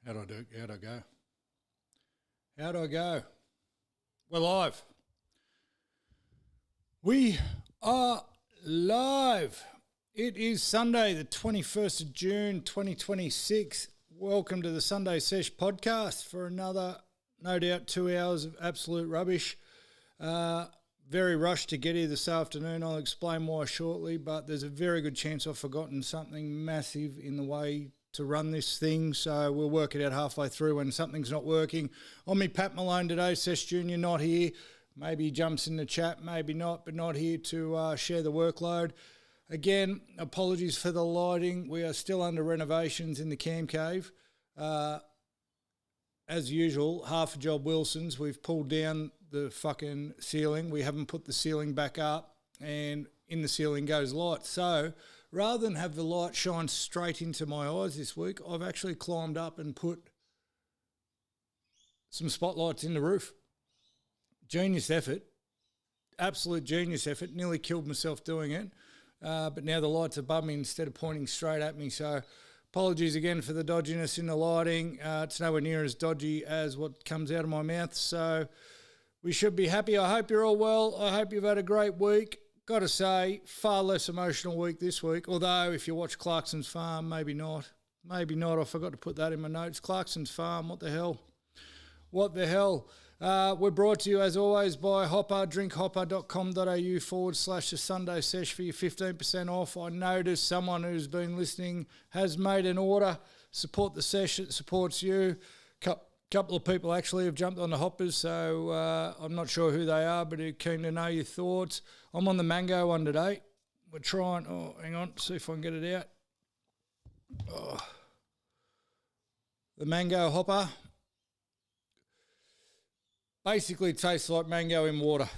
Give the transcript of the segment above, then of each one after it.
How'd I do? How'd I go? We're live. We are live. It is Sunday, the 21st of June, 2026. Welcome to the Sunday Sesh Podcast for another, no doubt, 2 hours of absolute rubbish. Very rushed to get here this afternoon. I'll explain why shortly, but there's a very good chance I've forgotten something massive in the way to run this thing, so we'll work it out halfway through when something's not working. On me, Pat Malone today, Sesh Jr. not here. Maybe he jumps in the chat, maybe not, but not here to share the workload. Again, apologies for the lighting. We are still under renovations in the Cam Cave. As usual, half a job Wilson's. We've pulled down the fucking ceiling. We haven't put the ceiling back up, and in the ceiling goes light. So rather than have the light shine straight into my eyes this week, I've actually climbed up and put some spotlights in the roof. Genius effort. Absolute genius effort. Nearly killed myself doing it. But now the light's above me instead of pointing straight at me. So apologies again for the dodginess in the lighting. It's nowhere near as dodgy as what comes out of my mouth. So we should be happy. I hope you're all well. I hope you've had a great week. Got to say, far less emotional week this week. Although, if you watch Clarkson's Farm, maybe not. Maybe not. I forgot to put that in my notes. Clarkson's Farm, what the hell? What the hell? We're brought to you, as always, by Hopper, drinkhopper.com.au/the Sunday Sesh for your 15% off. I noticed someone who's been listening has made an order. Support the sesh, it supports you. Couple of people actually have jumped on the hoppers, so I'm not sure who they are, but I'm keen to know your thoughts. I'm on the mango one today. We're trying, hang on, see if I can get it out. The mango hopper. Basically tastes like mango in water.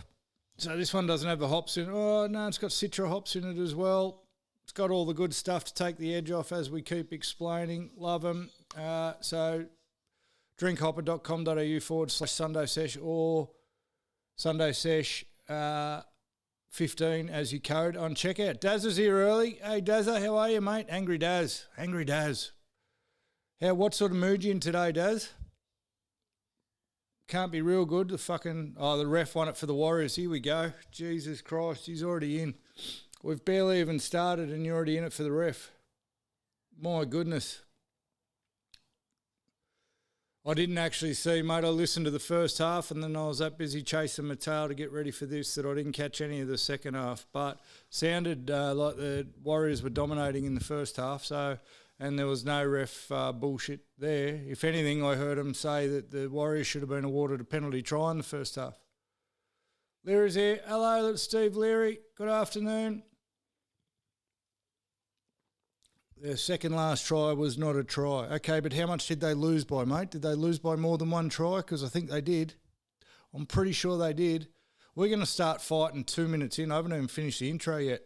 So this one doesn't have the hops in it. Oh, no, it's got citra hops in it as well. It's got all the good stuff to take the edge off, as we keep explaining. Love them. So drinkhopper.com.au/Sunday Sesh or Sunday Sesh 15 as your code on checkout. Daz is here early. Hey, Dazza, how are you, mate? Angry Daz. What sort of mood you in today, Daz? Can't be real good. The ref won it for the Warriors. Here we go. Jesus Christ, he's already in. We've barely even started and you're already in it for the ref. My goodness. I didn't actually see, mate. I listened to the first half and then I was that busy chasing my tail to get ready for this that I didn't catch any of the second half. But sounded like the Warriors were dominating in the first half, and there was no ref bullshit there. If anything, I heard him say that the Warriors should have been awarded a penalty try in the first half. Leary's here. Hello, that's Steve Leary. Good afternoon. Their second last try was not a try. Okay, but how much did they lose by, mate? Did they lose by more than one try? Because I think they did. I'm pretty sure they did. We're going to start fighting 2 minutes in. I haven't even finished the intro yet.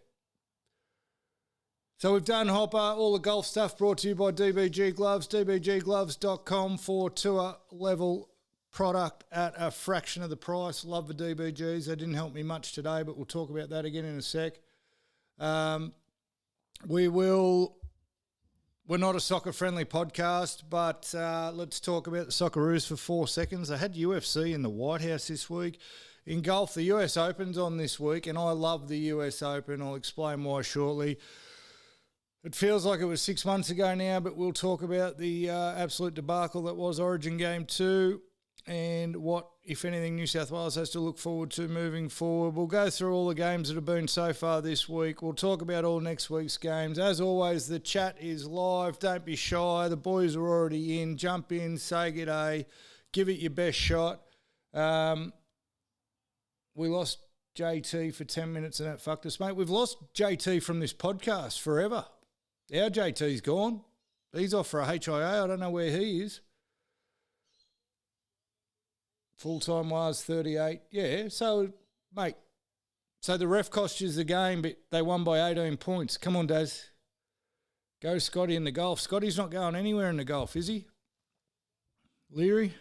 So we've done Hopper, all the golf stuff brought to you by DBG Gloves, dbggloves.com for tour level product at a fraction of the price. Love the DBGs. They didn't help me much today, but we'll talk about that again in a sec. We're not a soccer-friendly podcast, but let's talk about the Socceroos for 4 seconds. They had UFC in the White House this week. In golf, the US Open's on this week, and I love the US Open. I'll explain why shortly. It feels like it was 6 months ago now, but we'll talk about the absolute debacle that was Origin Game 2 and what, if anything, New South Wales has to look forward to moving forward. We'll go through all the games that have been so far this week. We'll talk about all next week's games. As always, the chat is live. Don't be shy. The boys are already in. Jump in, say g'day, give it your best shot. We lost JT for 10 minutes and that fucked us, mate. We've lost JT from this podcast forever. Our JT's gone. He's off for a HIA. I don't know where he is. Full-time was 38. Yeah, so, mate, so the ref cost you the game, but they won by 18 points. Come on, Daz. Go Scotty in the golf. Scotty's not going anywhere in the golf, is he? Leary?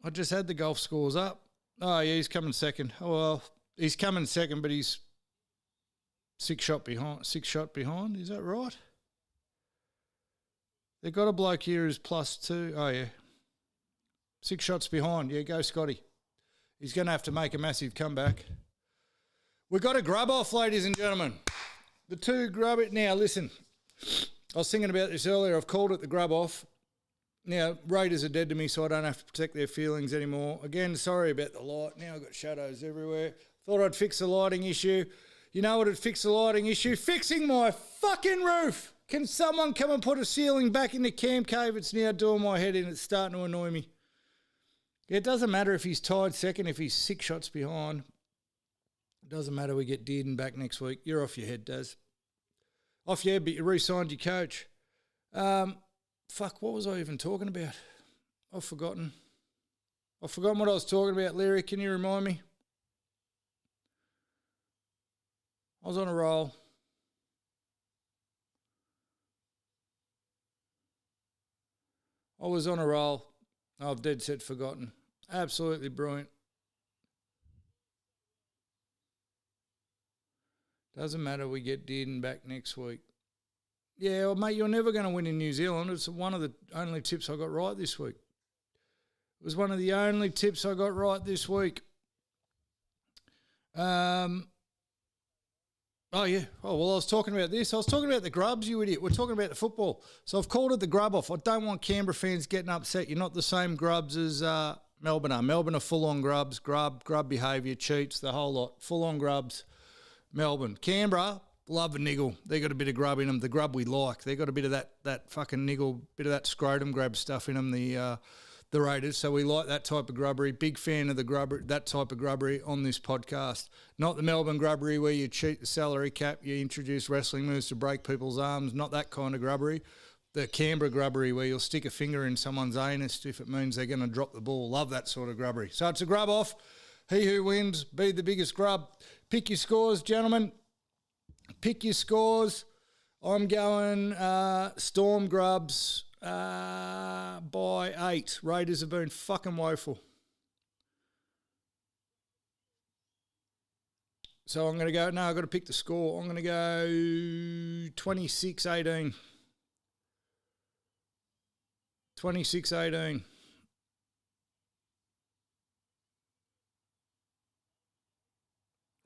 I just had the golf scores up. Oh, yeah, he's coming second. Oh, well, he's coming second, but he's six shot behind. Is that right? They've got a bloke here who's +2. Oh, yeah. 6 shots behind. Yeah, go Scotty. He's going to have to make a massive comeback. We've got a grub off, ladies and gentlemen. The two grub it. Now, listen. I was thinking about this earlier. I've called it the grub off. Now, Raiders are dead to me, so I don't have to protect their feelings anymore. Again, sorry about the light. Now I've got shadows everywhere. Thought I'd fix the lighting issue. You know what would fix the lighting issue? Fixing my fucking roof. Can someone come and put a ceiling back in the camp cave? It's now doing my head in. It's starting to annoy me. It doesn't matter if he's tied second, if he's 6 shots behind. It doesn't matter. We get Dearden back next week. You're off your head, Daz. Off your head, but you re-signed your coach. Fuck, what was I even talking about? I've forgotten. I've forgotten what I was talking about. Larry, can you remind me? I was on a roll. I've dead set forgotten. Absolutely brilliant. Doesn't matter, we get Dearden back next week. Yeah, well, mate, you're never going to win in New Zealand. It's one of the only tips I got right this week. It was one of the only tips I got right this week. Oh, yeah. Oh, well, I was talking about this. I was talking about the grubs, you idiot. We're talking about the football. So I've called it the grub off. I don't want Canberra fans getting upset. You're not the same grubs as Melbourne are. Melbourne are full-on grubs, grub behaviour, cheats, the whole lot. Full-on grubs. Melbourne. Canberra, love a niggle. They got a bit of grub in them, the grub we like. They got a bit of that fucking niggle, bit of that scrotum grab stuff in them, the Raiders. So we like that type of grubbery. Big fan of the grubbery, that type of grubbery on this podcast. Not the Melbourne grubbery where you cheat the salary cap, you introduce wrestling moves to break people's arms. Not that kind of grubbery. The Canberra grubbery where you'll stick a finger in someone's anus if it means they're going to drop the ball. Love that sort of grubbery. So it's a grub off. He who wins, be the biggest grub. Pick your scores, gentlemen. Pick your scores. I'm going Storm Grubs by 8. Raiders have been fucking woeful. So I'm going to go, no, I've got to pick the score. I'm going to go 26-18. 26-18.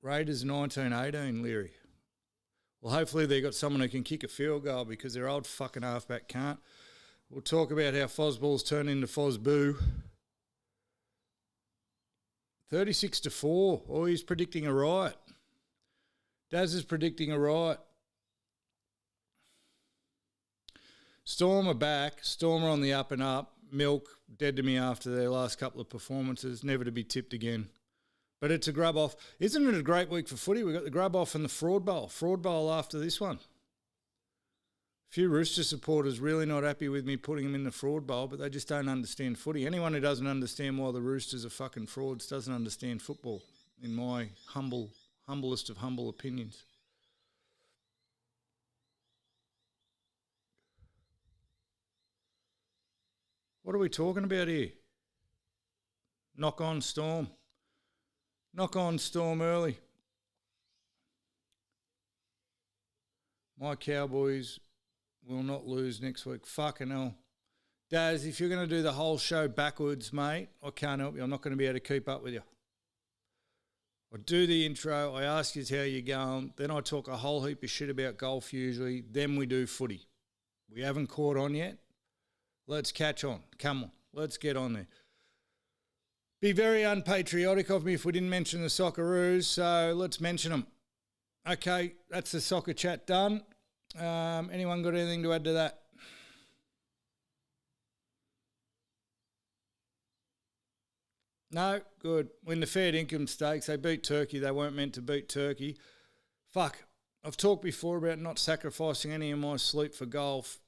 Raiders 19-18, Leary. Well, hopefully they've got someone who can kick a field goal because their old fucking halfback can't. We'll talk about how Fozball's turned into Fozboo. 36-4. Oh, he's predicting a riot. Daz is predicting a riot. Storm are back. Storm are on the up and up. Milk, dead to me after their last couple of performances. Never to be tipped again. But it's a grub off. Isn't it a great week for footy? We've got the grub off and the fraud bowl. Fraud bowl after this one. A few Rooster supporters really not happy with me putting them in the fraud bowl, but they just don't understand footy. Anyone who doesn't understand why the Roosters are fucking frauds doesn't understand football, in my humblest of humble opinions. What are we talking about here? Knock on Storm. Knock on Storm early. My Cowboys will not lose next week. Fucking hell. Daz, if you're going to do the whole show backwards, mate, I can't help you. I'm not going to be able to keep up with you. I do the intro. I ask you how you're going. Then I talk a whole heap of shit about golf usually. Then we do footy. We haven't caught on yet. Let's catch on. Come on. Let's get on there. Be very unpatriotic of me if we didn't mention the Socceroos, so let's mention them. Okay, that's the soccer chat done. Anyone got anything to add to that? No? Good. Win the fair income stakes. They beat Turkey. They weren't meant to beat Turkey. Fuck. I've talked before about not sacrificing any of my sleep for golf.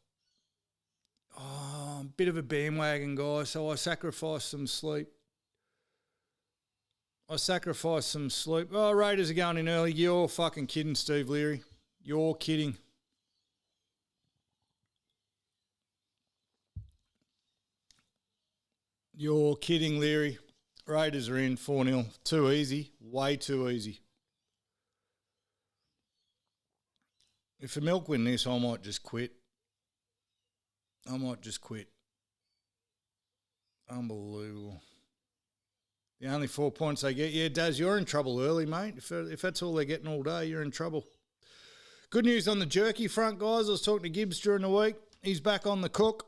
Oh, I'm a bit of a bandwagon guy, so I sacrificed some sleep. Oh, Raiders are going in early. You're fucking kidding, Steve Leary. You're kidding. You're kidding, Leary. Raiders are in 4-0. Too easy. Way too easy. If the Milk win this, I might just quit. I might just quit. Unbelievable. The only 4 points they get. Yeah, Daz, you're in trouble early, mate. If that's all they're getting all day, you're in trouble. Good news on the jerky front, guys. I was talking to Gibbs during the week. He's back on the cook.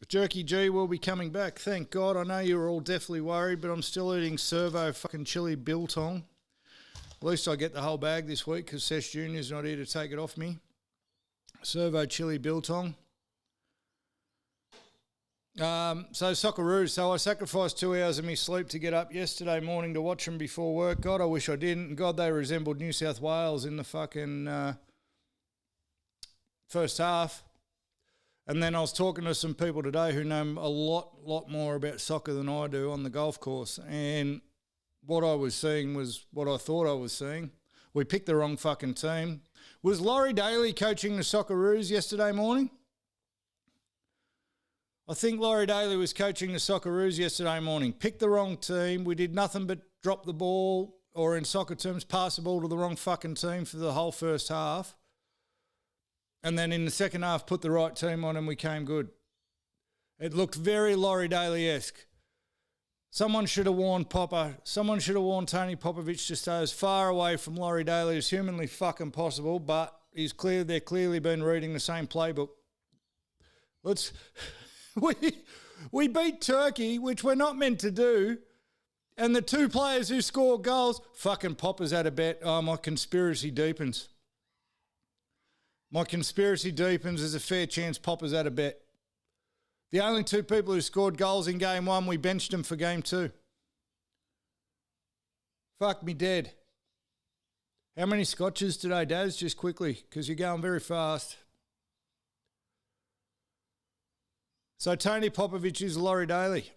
Jerky G will be coming back. Thank God. I know you were all definitely worried, but I'm still eating servo fucking chili biltong. At least I get the whole bag this week because Sesh Jr.'s not here to take it off me. Servo chili biltong. So Socceroos. So I sacrificed 2 hours of my sleep to get up yesterday morning to watch them before work. God, I wish I didn't. God, they resembled New South Wales in the fucking first half. And then I was talking to some people today who know a lot more about soccer than I do on the golf course. And what I was seeing was what I thought I was seeing. We picked the wrong fucking team. Was Laurie Daly coaching the Socceroos yesterday morning? I think Laurie Daly was coaching the Socceroos yesterday morning. Picked the wrong team. We did nothing but drop the ball, or in soccer terms, pass the ball to the wrong fucking team for the whole first half. And then in the second half, put the right team on and we came good. It looked very Laurie Daly-esque. Someone should have warned Popper. Someone should have warned Tony Popovich to stay as far away from Laurie Daly as humanly fucking possible, but they're clearly been reading the same playbook. We beat Turkey, which we're not meant to do, and the 2 players who scored goals, fucking Popper's had a bet. Oh, my conspiracy deepens. My conspiracy deepens. There's a fair chance Popper's had a bet. The only 2 people who scored goals in game 1, we benched them for game 2. Fuck me dead. How many scotches today, Daz? Just quickly, because you're going very fast. So Tony Popovich is Laurie Daly.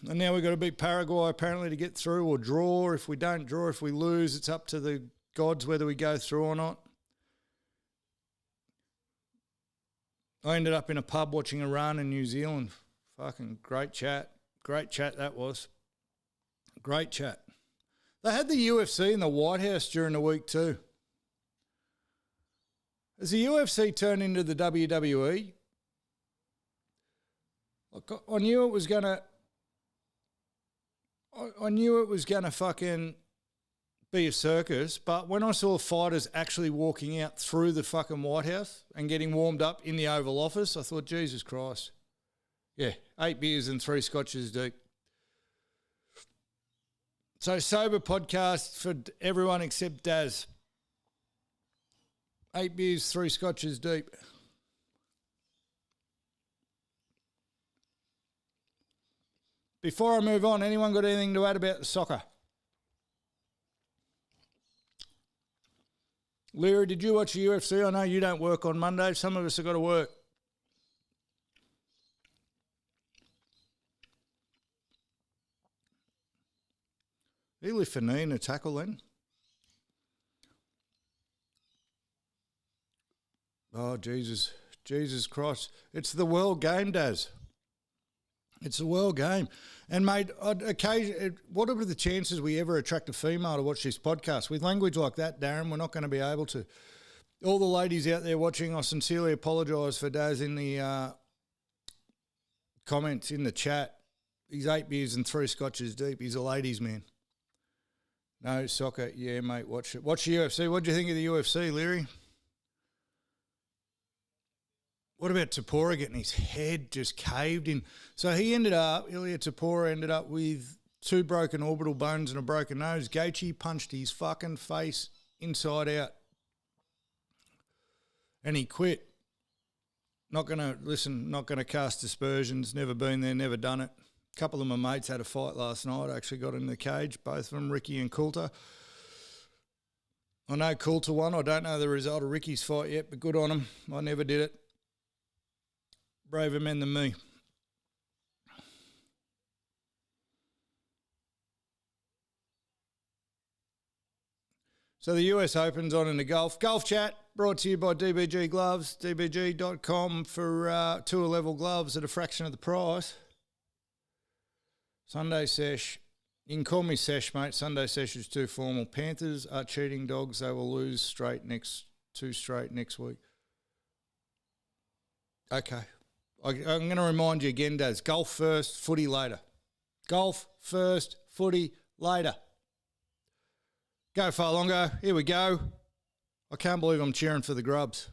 And now we've got to beat Paraguay apparently to get through, or draw. If we don't draw, if we lose, it's up to the gods whether we go through or not. I ended up in a pub watching Iran and New Zealand. Fucking great chat. Great chat that was. Great chat. They had the UFC in the White House during the week too. Has the UFC turned into the WWE? Look, I knew it was gonna fucking be a circus, but when I saw fighters actually walking out through the fucking White House and getting warmed up in the Oval Office, I thought, Jesus Christ. Yeah, 8 beers and 3 scotches deep. So sober podcast for everyone except Daz. 8 beers, 3 scotches deep. Before I move on, anyone got anything to add about the soccer? Leary, did you watch the UFC? I know you don't work on Monday. Some of us have got to work. Really Fanine a tackle then? Oh, Jesus. Jesus Christ. It's the world game, Daz. It's a world game. And, mate, what are the chances we ever attract a female to watch this podcast? With language like that, Darren, we're not going to be able to. All the ladies out there watching, I sincerely apologise for Daz in the comments in the chat. He's 8 beers and 3 scotches deep. He's a ladies' man. No soccer. Yeah, mate, watch it. Watch the UFC. What do you think of the UFC, Leary? What about Tapora getting his head just caved in? So Ilya Tapora ended up with 2 broken orbital bones and a broken nose. Gaethje punched his fucking face inside out. And he quit. Not going to cast aspersions. Never been there, never done it. A couple of my mates had a fight last night. I actually got in the cage, both of them, Ricky and Coulter. I know Coulter won. I don't know the result of Ricky's fight yet, but good on him. I never did it. Braver men than me. So the US Open's on in the golf. Golf chat brought to you by DBG Gloves, dbg.com for tour level gloves at a fraction of the price. Sunday Sesh. You can call me Sesh, mate. Sunday Sesh is too formal. Panthers are cheating dogs. They will lose 2 straight next week. Okay. I'm going to remind you again, Daz. Golf first, footy later. Golf first, footy later. Go Farlongo. Here we go. I can't believe I'm cheering for the Grubs.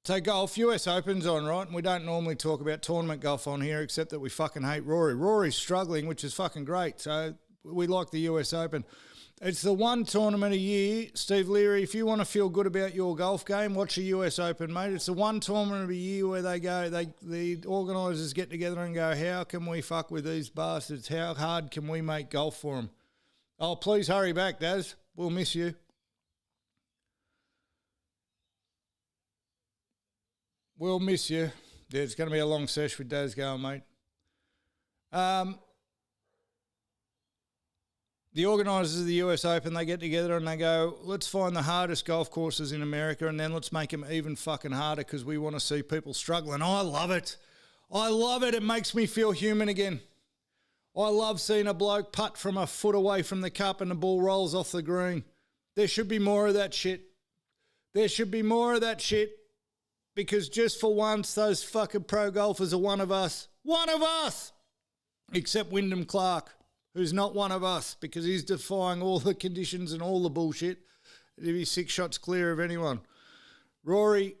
So golf, US Open's on, right? And we don't normally talk about tournament golf on here except that we fucking hate Rory. Rory's struggling, which is fucking great. So we like the US Open. It's the one tournament a year. Steve Leary, if you want to feel good about your golf game, watch the US Open, mate. It's the one tournament of a year where the organisers get together and go, how can we fuck with these bastards? How hard can we make golf for them? Oh, please hurry back, Daz. We'll miss you. We'll miss you. Yeah, it's going to be a long sesh with Daz going, mate. The organisers of the US Open, they get together and they go, let's find the hardest golf courses in America and then let's make them even fucking harder because we want to see people struggling. I love it. I love it. It makes me feel human again. I love seeing a bloke putt from a foot away from the cup and the ball rolls off the green. There should be more of that shit. There should be more of that shit. Because just for once, those fucking pro golfers are one of us. One of us! Except Wyndham Clark, who's not one of us because he's defying all the conditions and all the bullshit. He'd be 6 shots clear of anyone. Rory,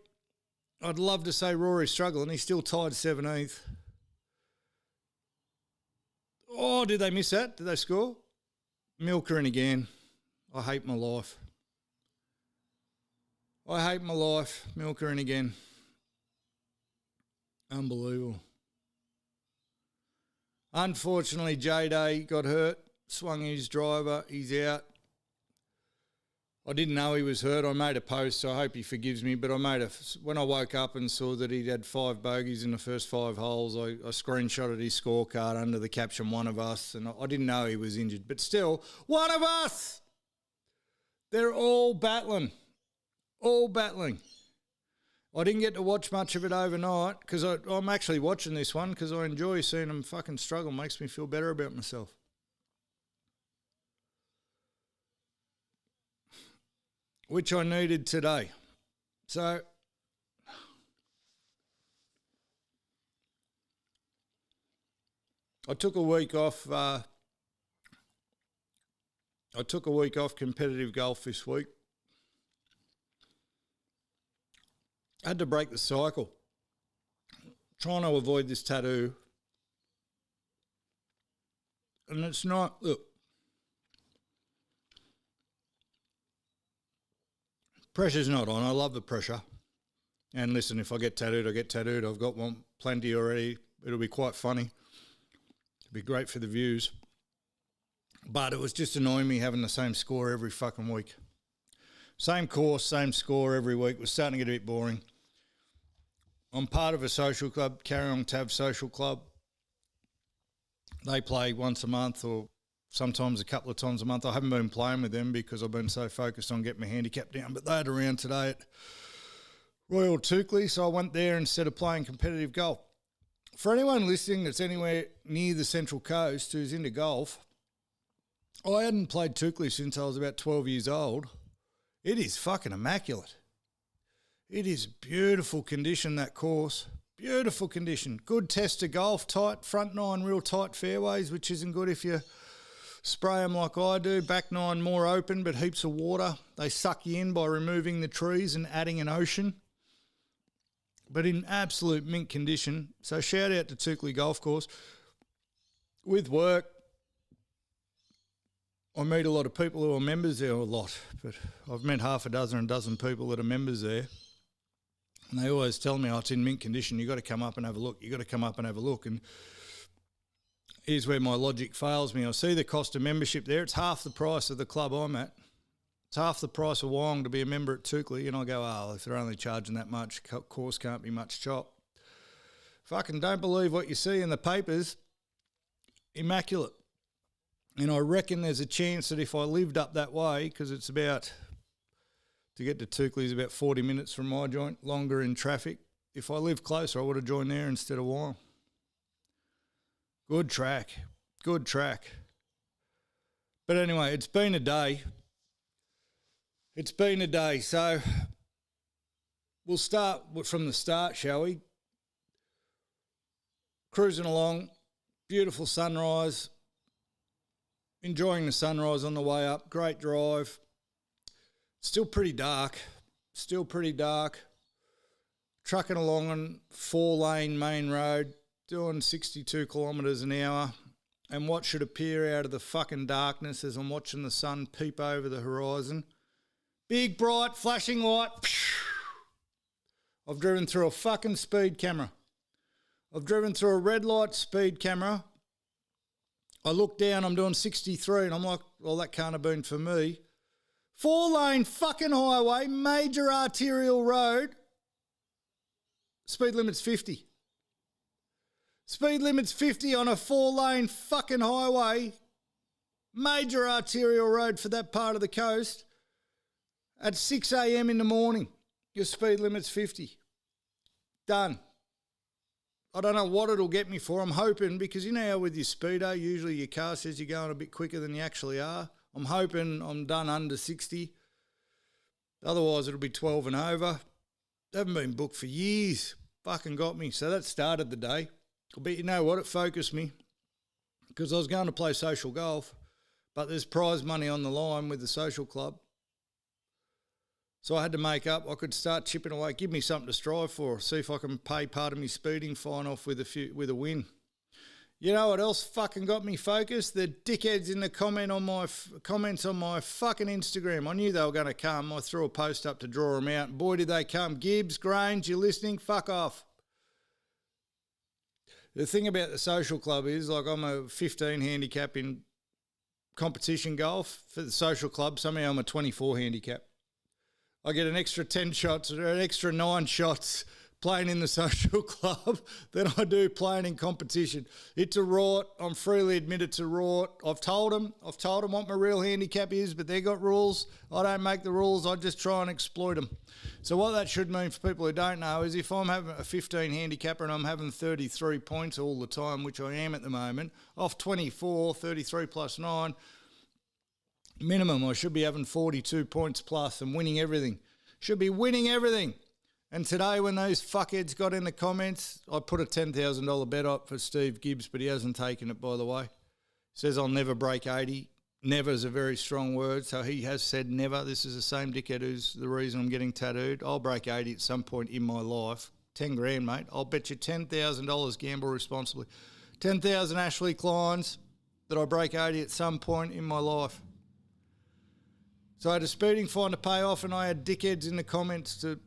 I'd love to say Rory's struggling. He's still tied 17th. Oh, did they miss that? Did they score? Milker in again. I hate my life. I hate my life. Milker in again. Unbelievable. Unfortunately, J-Day got hurt, swung his driver, he's out. I didn't know he was hurt. I made a post, so I hope he forgives me, but when I woke up and saw that he'd had 5 bogeys in the first 5 holes, I screenshotted his scorecard under the caption, one of us, and I didn't know he was injured. But still, one of us! They're all battling. All battling. I didn't get to watch much of it overnight because I'm actually watching this one because I enjoy seeing them fucking struggle. Makes me feel better about myself. Which I needed today. So I took a week off. I took a week off competitive golf this week. I had to break the cycle. Trying to avoid this tattoo. And it's not, look. Pressure's not on. I love the pressure. And listen, if I get tattooed, I get tattooed. I've got one plenty already. It'll be quite funny. It'll be great for the views. But it was just annoying me having the same score every fucking week. Same course, same score every week. It was starting to get a bit boring. I'm part of a social club, Carry On Tab Social Club. They play once a month or sometimes a couple of times a month. I haven't been playing with them because I've been so focused on getting my handicap down. But they had a round today at Royal Toukley, so I went there instead of playing competitive golf. For anyone listening that's anywhere near the Central Coast who's into golf, I hadn't played Toukley since I was about 12 years old. It is fucking immaculate. It is beautiful condition, that course. Beautiful condition. Good test of golf, tight, front 9 real tight fairways, which isn't good if you spray them like I do. Back 9 more open, but heaps of water. They suck you in by removing the trees and adding an ocean. But in absolute mint condition. So shout out to Toukley Golf Course. With work, I meet a lot of people who are members there, a lot, but I've met half a dozen people that are members there. And they always tell me, oh, it's in mint condition, you've got to come up and have a look. You've got to come up and have a look. And here's where my logic fails me. I see the cost of membership there. It's half the price of the club I'm at. It's half the price of Wyong to be a member at Toukley. And I go, oh, if they're only charging that much, course can't be much chop. Fucking don't believe what you see in the papers. Immaculate. And I reckon there's a chance that if I lived up that way, because it's about... To get to Toukley is about 40 minutes from my joint, longer in traffic. If I lived closer, I would have joined there instead of Wyong. Good track. Good track. But anyway, it's been a day. It's been a day. So we'll start from the start, shall we? Cruising along, beautiful sunrise, enjoying the sunrise on the way up, great drive. Still pretty dark, trucking along on 4-lane main road, doing 62 kilometres an hour, and what should appear out of the fucking darkness as I'm watching the sun peep over the horizon. Big, bright, flashing light. I've driven through a fucking speed camera. I've driven through a red light speed camera. I look down, I'm doing 63, and I'm like, well, that can't have been for me. 4-lane fucking highway, major arterial road. Speed limit's 50. Speed limit's 50 on a 4-lane fucking highway, major arterial road for that part of the coast. At 6 a.m. in the morning, your speed limit's 50. Done. I don't know what it'll get me for. I'm hoping, because you know how with your speedo, usually your car says you're going a bit quicker than you actually are. I'm hoping I'm done under 60. Otherwise, it'll be 12 and over. They haven't been booked for years. Fucking got me. So that started the day. But you know what? It focused me because I was going to play social golf, but there's prize money on the line with the social club. So I had to make up. I could start chipping away. Give me something to strive for. See if I can pay part of my speeding fine off with a win. You know what else fucking got me focused? The dickheads in the comments on my fucking Instagram. I knew they were going to come. I threw a post up to draw them out. And boy, did they come. Gibbs, Grange, you listening? Fuck off. The thing about the social club is, like, I'm a 15 handicap in competition golf. For the social club, somehow I'm a 24 handicap. I get an extra 10 shots or an extra 9 shots playing in the social club than I do playing in competition. It's a rort. I'm freely admitted to rort. I've told them what my real handicap is, but they got rules. I don't make the rules. I just try and exploit them. So what that should mean for people who don't know is if I'm having a 15 handicapper and I'm having 33 points all the time, which I am at the moment, off 24, 33 plus 9, minimum I should be having 42 points plus and winning everything. Should be winning everything. And today when those fuckheads got in the comments, I put a $10,000 bet up for Steve Gibbs, but he hasn't taken it, by the way. Says I'll never break 80. Never is a very strong word, so he has said never. This is the same dickhead who's the reason I'm getting tattooed. I'll break 80 at some point in my life. 10 grand, mate. I'll bet you $10,000, gamble responsibly. 10,000 Ashley Kleins that I break 80 at some point in my life. So I had a speeding fine to pay off, and I had dickheads in the comments to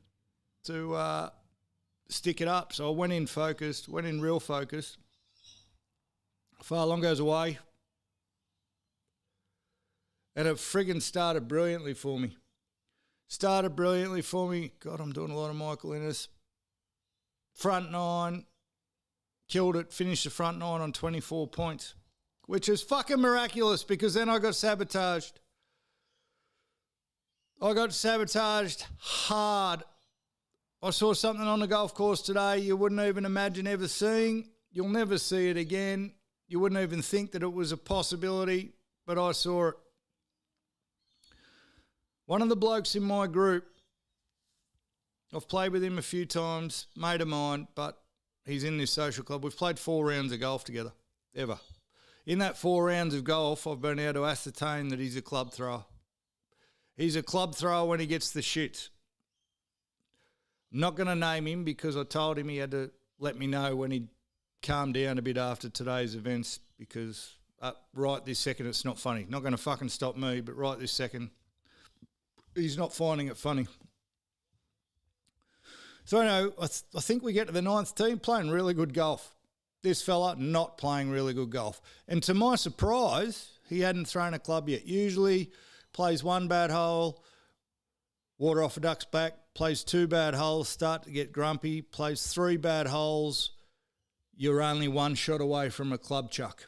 stick it up. So I went in real focused. Far long goes away. And it friggin' started brilliantly for me. God, I'm doing a lot of Michael Innes. Front 9, killed it, finished the front 9 on 24 points, which is fucking miraculous because then I got sabotaged. I got sabotaged hard. I saw something on the golf course today you wouldn't even imagine ever seeing. You'll never see it again. You wouldn't even think that it was a possibility, but I saw it. One of the blokes in my group, I've played with him a few times, mate of mine, but he's in this social club. We've played 4 rounds of golf together, ever. In that 4 rounds of golf, I've been able to ascertain that he's a club thrower. He's a club thrower when he gets the shit. I'm not going to name him because I told him he had to let me know when he'd calm down a bit after today's events because right this second it's not funny. Not going to fucking stop me, but right this second he's not finding it funny. So I think we get to the 9th team playing really good golf. This fella not playing really good golf. And to my surprise, he hadn't thrown a club yet. Usually plays 1 bad hole, water off a duck's back, plays 2 bad holes, start to get grumpy, plays 3 bad holes, you're only 1 shot away from a club chuck.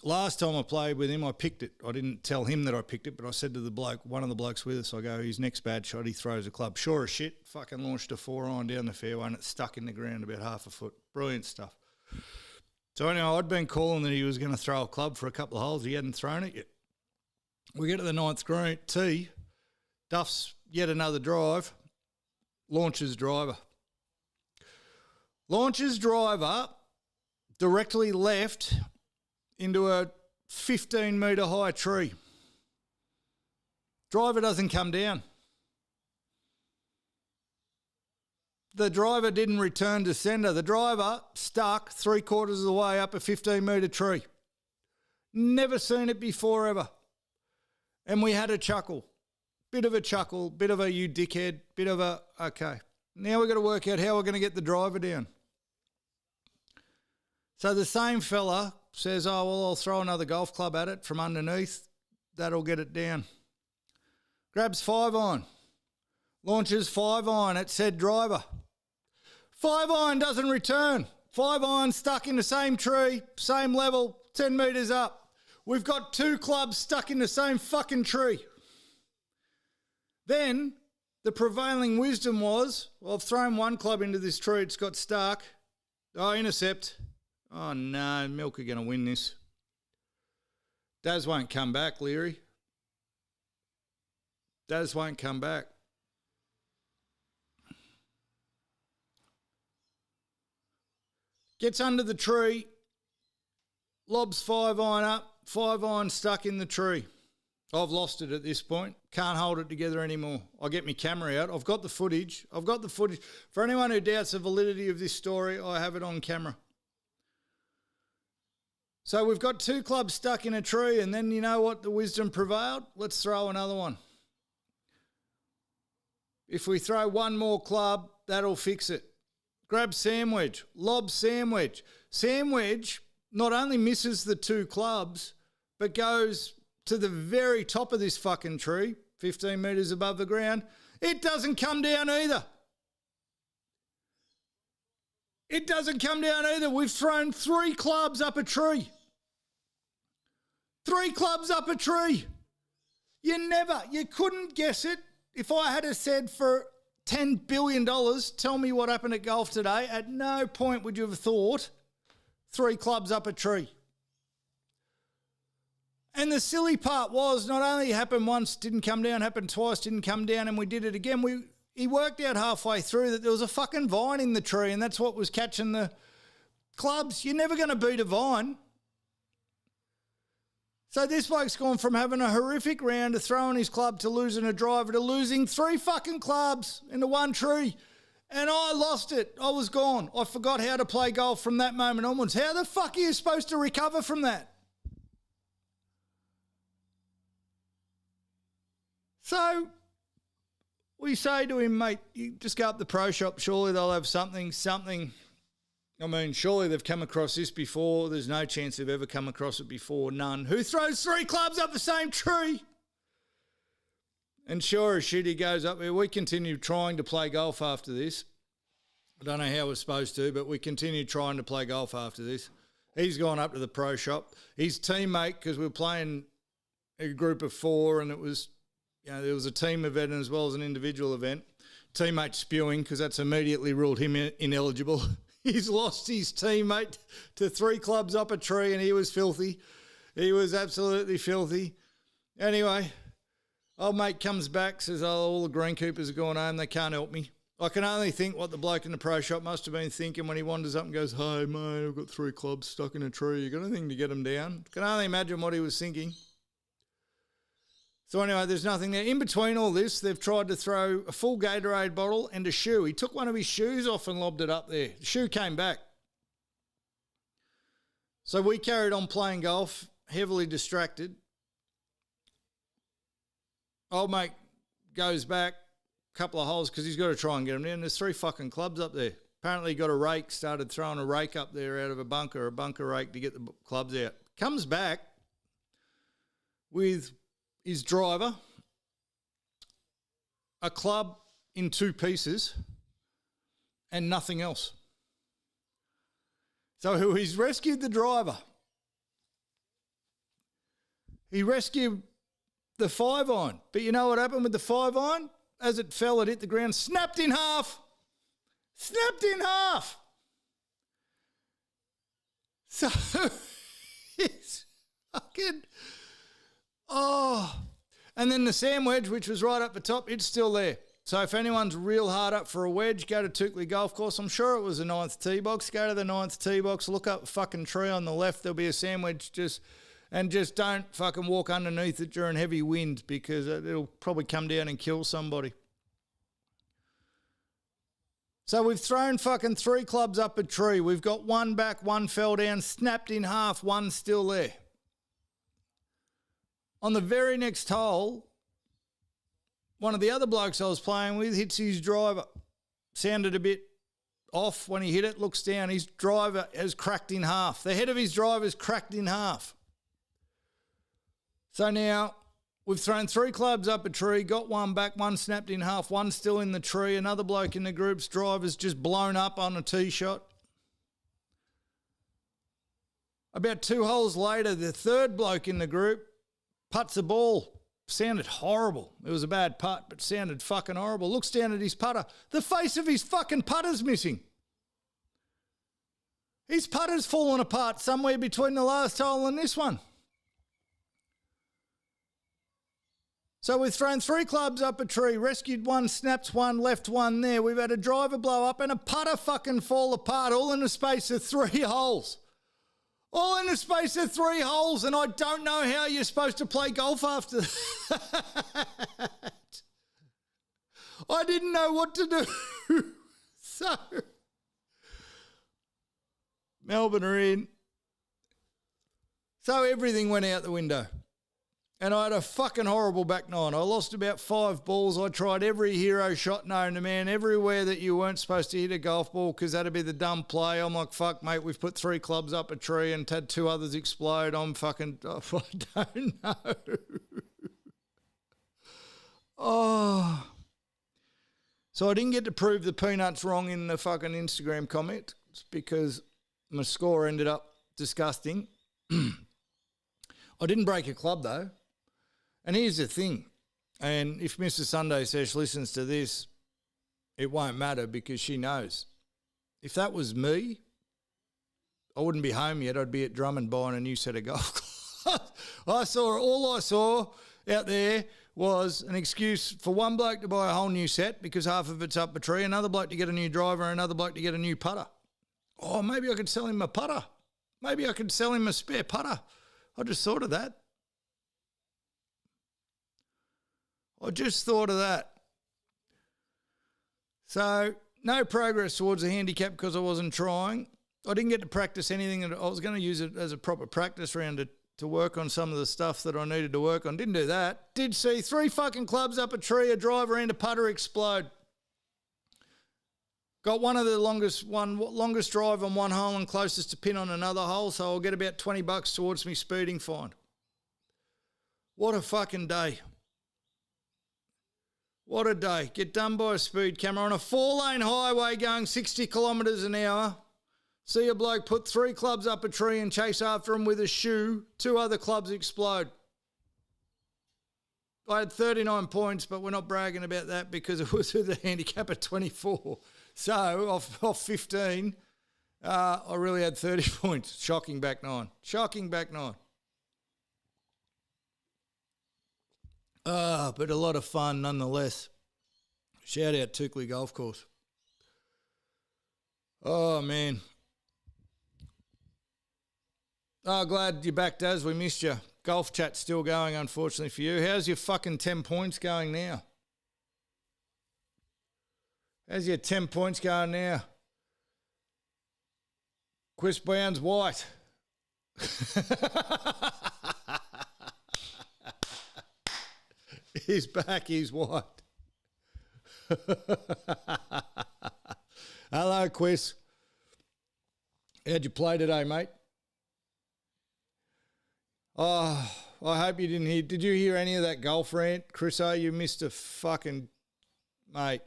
Last time I played with him, I picked it. I didn't tell him that I picked it, but I said to the bloke, one of the blokes with us, I go, his next bad shot, he throws a club. Sure as shit, fucking launched a 4-iron down the fairway and it stuck in the ground about half a foot. Brilliant stuff. So anyway, I'd been calling that he was going to throw a club for a couple of holes. He hadn't thrown it yet. We get to the 9th green tee. Duff's yet another drive. launches driver. Launches driver directly left into a 15-metre high tree. Driver doesn't come down. The driver didn't return to sender. The driver stuck 3/4 of the way up a 15-metre tree. Never seen it before ever. And we had a chuckle. Bit of a chuckle, bit of a you dickhead, bit of a, okay. Now we've got to work out how we're going to get the driver down. So the same fella says, oh, well, I'll throw another golf club at it from underneath. That'll get it down. Grabs 5-iron. Launches 5-iron at said driver. 5-iron doesn't return. 5-iron stuck in the same tree, same level, 10 metres up. We've got 2 clubs stuck in the same fucking tree. Then the prevailing wisdom was, well, I've thrown one club into this tree, it's got stuck. Oh, intercept. Oh, no, Milk are going to win this. Daz won't come back, Leary. Daz won't come back. Gets under the tree, lobs 5-iron up, 5-iron stuck in the tree. I've lost it at this point. Can't hold it together anymore. I'll get my camera out. I've got the footage. For anyone who doubts the validity of this story, I have it on camera. So we've got 2 clubs stuck in a tree, and then you know what the wisdom prevailed? Let's throw another one. If we throw one more club, that'll fix it. Grab sandwich, lob sandwich. Sandwich not only misses the 2 clubs, but goes to the very top of this fucking tree, 15 metres above the ground. It doesn't come down either. It doesn't come down either. We've thrown 3 clubs up a tree. 3 clubs up a tree. You couldn't guess it. If I had said for $10 billion, tell me what happened at golf today, at no point would you have thought 3 clubs up a tree. And the silly part was not only happened once, didn't come down, happened twice, didn't come down, and we did it again. He worked out halfway through that there was a fucking vine in the tree, and that's what was catching the clubs. You're never going to beat a vine. So this bloke's gone from having a horrific round to throwing his club to losing a driver to losing 3 fucking clubs into one tree. And I lost it. I was gone. I forgot how to play golf from that moment onwards. How the fuck are you supposed to recover from that? So we say to him, mate, you just go up the pro shop. Surely they'll have something. I mean, surely they've come across this before. There's no chance they've ever come across it before. None. Who throws 3 clubs up the same tree? And sure as shit, he goes up there. We continued trying to play golf after this. I don't know how we're supposed to, but we continued trying to play golf after this. He's gone up to the pro shop. His teammate, because we were playing a group of 4 and it was, there was a team event as well as an individual event. Teammate spewing because that's immediately ruled him ineligible. He's lost his teammate to 3 clubs up a tree and he was filthy. He was absolutely filthy. Anyway, old mate comes back, says, oh, all the greenkeepers are going home. They can't help me. I can only think what the bloke in the pro shop must have been thinking when he wanders up and goes, hey, mate, I've got 3 clubs stuck in a tree. You got anything to get them down? Can only imagine what he was thinking. So anyway, there's nothing there. In between all this, they've tried to throw a full Gatorade bottle and a shoe. He took one of his shoes off and lobbed it up there. The shoe came back. So we carried on playing golf, heavily distracted. Old mate goes back a couple of holes because he's got to try and get them down. There's 3 fucking clubs up there. Apparently he got a rake, started throwing a rake up there out of a bunker rake to get the clubs out. Comes back with his driver, a club in 2 pieces, and nothing else. So he's rescued the driver. He rescued the 5-iron. But you know what happened with the 5-iron? As it fell, it hit the ground, snapped in half. Snapped in half. So it's fucking... Oh, and then the sandwich, which was right up the top, it's still there. So if anyone's real hard up for a wedge, go to Toukley Golf Course. I'm sure it was the 9th tee box. Go to the 9th tee box, look up the fucking tree on the left. There'll be a sandwich. Just don't fucking walk underneath it during heavy winds because it'll probably come down and kill somebody. So we've thrown fucking 3 clubs up a tree. We've got one back, one fell down, snapped in half, one still there. On the very next hole, one of the other blokes I was playing with hits his driver. Sounded a bit off when he hit it, looks down, his driver has cracked in half. The head of his driver is cracked in half. So now we've thrown 3 clubs up a tree, got one back, one snapped in half, one still in the tree. Another bloke in the group's driver's just blown up on a tee shot. About 2 holes later, the third bloke in the group putts a ball. Sounded horrible. It was a bad putt, but sounded fucking horrible. Looks down at his putter. The face of his fucking putter's missing. His putter's fallen apart somewhere between the last hole and this one. So we've thrown 3 clubs up a tree, rescued one, snapped one, left one there. We've had a driver blow up and a putter fucking fall apart all in the space of 3 holes. All in the space of 3 holes, and I don't know how you're supposed to play golf after that. I didn't know what to do. So, Melbourne are in. So everything went out the window. And I had a fucking horrible back nine. I lost about 5 balls. I tried every hero shot known to man, everywhere that you weren't supposed to hit a golf ball because that'd be the dumb play. I'm like, fuck, mate, we've put 3 clubs up a tree and had 2 others explode. I don't know. Oh. So I didn't get to prove the peanuts wrong in the fucking Instagram comment because my score ended up disgusting. I didn't break a club though. And here's the thing, and if Mr. Sunday Sesh listens to this, it won't matter because she knows. If that was me, I wouldn't be home yet. I'd be at Drummond buying a new set of golf clubs. All I saw out there was an excuse for one bloke to buy a whole new set because half of it's up a tree, another bloke to get a new driver, and another bloke to get a new putter. Oh, maybe I could sell him a putter. Maybe I could sell him a spare putter. I just thought of that. So, no progress towards the handicap because I wasn't trying. I didn't get to practice anything. I was going to use it as a proper practice round to work on some of the stuff that I needed to work on. Didn't do that. Did see 3 fucking clubs up a tree, a driver and a putter explode. Got one of the longest drive on one hole and closest to pin on another hole, so I'll get about $20 towards me speeding fine. What a fucking day. What a day. Get done by a speed camera on a 4-lane highway going 60 kilometres an hour. See a bloke put 3 clubs up a tree and chase after him with a shoe. 2 other clubs explode. I had 39 points, but we're not bragging about that because it was with a handicap of 24. So, off 15, I really had 30 points. Shocking back nine. But a lot of fun nonetheless. Shout out Toukley Golf Course. Oh, man. Oh, glad you're back, Daz. We missed you. Golf chat's still going, unfortunately for you. How's your fucking 10 points going now? How's your 10 points going now? Chris Brown's white. He's back, he's white. Hello, Chris. How'd you play today, mate? Oh, I hope you didn't hear. Did you hear any of that golf rant, Chriso? You missed a fucking, mate.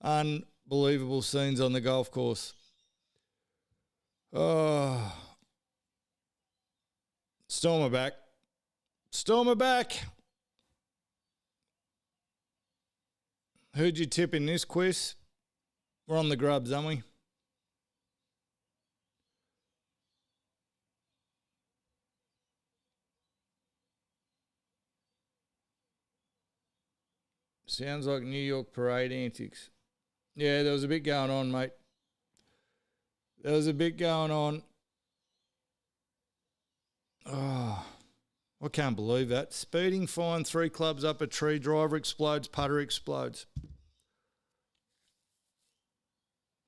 Unbelievable scenes on the golf course. Oh. Storm are back. Who'd you tip in this quiz? We're on the grubs, aren't we? Sounds like New York parade antics. Yeah, there was a bit going on, mate. There was a bit going on. Oh, I can't believe that. Speeding fine, 3 clubs up a tree, driver explodes, putter explodes.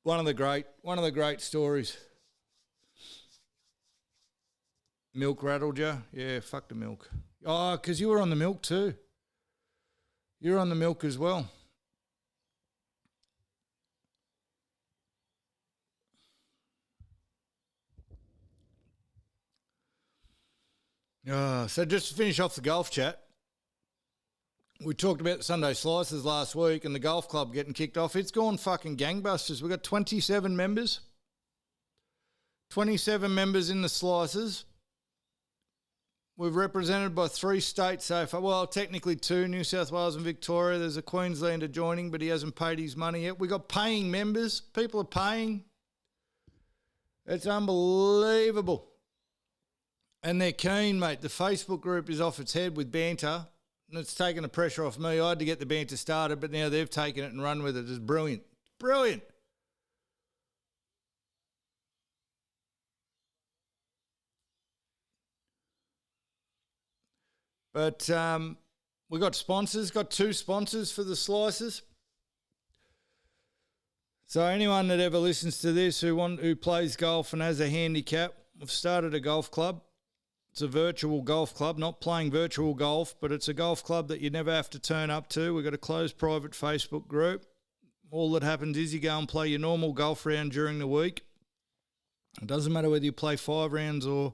One of the great stories. Milk rattled you? Yeah, fuck the milk. Oh, because you were on the milk too. You're on the milk as well. So just to finish off the golf chat, we talked about the Sunday Slices last week and the golf club getting kicked off. It's gone fucking gangbusters. We've got 27 members. 27 members in the Slices. We're represented by 3 states so far. Well, technically 2, New South Wales and Victoria. There's a Queenslander joining, but he hasn't paid his money yet. We've got paying members. People are paying. It's unbelievable. And they're keen, mate. The Facebook group is off its head with banter, and it's taken the pressure off me. I had to get the banter started, but now they've taken it and run with it. It's brilliant. Brilliant. But we got sponsors, got 2 sponsors for the Slices. So anyone that ever listens to this who plays golf and has a handicap, we've started a golf club. It's a virtual golf club, not playing virtual golf, but it's a golf club that you never have to turn up to. We've got a closed private Facebook group. All that happens is you go and play your normal golf round during the week. It doesn't matter whether you play 5 rounds or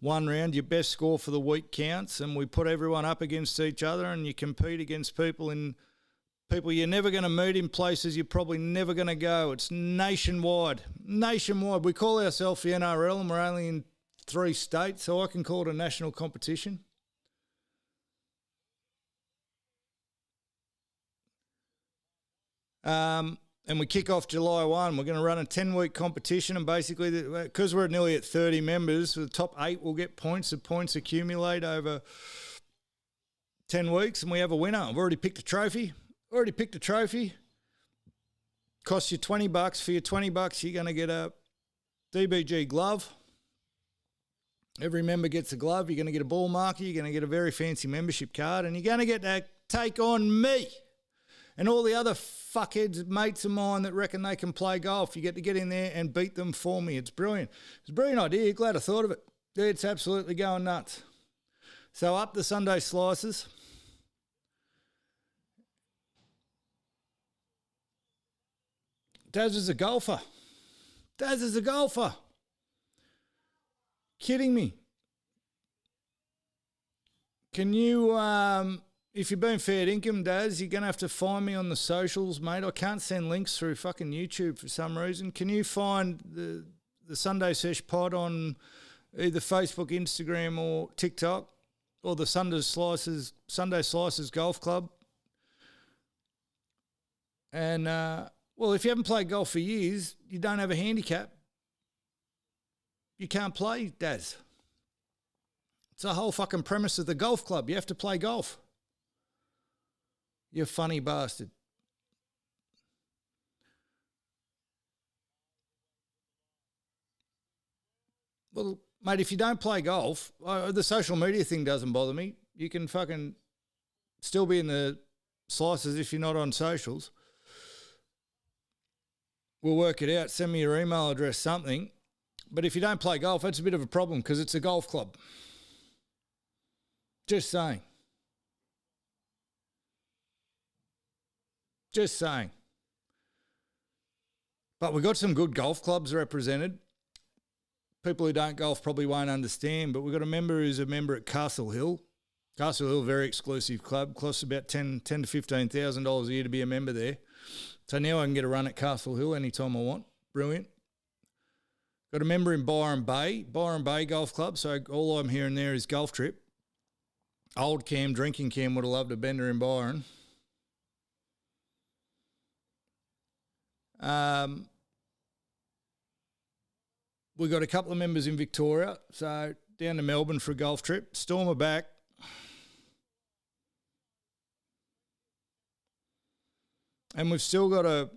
1 round. Your best score for the week counts, and we put everyone up against each other, and you compete against people you're never going to meet in places you're probably never going to go. It's nationwide. Nationwide. We call ourselves the NRL, and we're only in 3 states, so I can call it a national competition. And we kick off July 1. We're going to run a 10-week competition, and basically, because we're nearly at 30 members, the top 8 will get points. The points accumulate over 10 weeks, and we have a winner. I've already picked a trophy. Costs you $20. For your $20, you're going to get a DBG glove. Every member gets a glove. You're going to get a ball marker. You're going to get a very fancy membership card, and you're going to get to take on me and all the other fuckheads, mates of mine that reckon they can play golf. You get to get in there and beat them for me. It's brilliant. It's a brilliant idea. Glad I thought of it. It's absolutely going nuts. So up the Sunday Slices. Daz is a golfer. Kidding me. Can you, if you've been fair income, Daz, you're going to have to find me on the socials, mate. I can't send links through fucking YouTube for some reason. Can you find the Sunday Sesh Pod on either Facebook, Instagram or TikTok, or the Sunday Slices Golf Club? And, well, if you haven't played golf for years, you don't have a handicap, you can't play, Daz. It's the whole fucking premise of the golf club. You have to play golf. You funny bastard. Well, mate, if you don't play golf, the social media thing doesn't bother me. You can fucking still be in the Slices if you're not on socials. We'll work it out. Send me your email address, something. But if you don't play golf, that's a bit of a problem because it's a golf club. Just saying. But we've got some good golf clubs represented. People who don't golf probably won't understand, but we've got a member who's a member at Castle Hill. Castle Hill, very exclusive club. Costs about $10,000 to $15,000 a year to be a member there. So now I can get a run at Castle Hill anytime I want. Brilliant. Got a member in Byron Bay Golf Club. So all I'm hearing there is golf trip. Old Cam, drinking Cam, would have loved a bender in Byron. We've got a couple of members in Victoria. So down to Melbourne for a golf trip. Storm are back. And we've still got a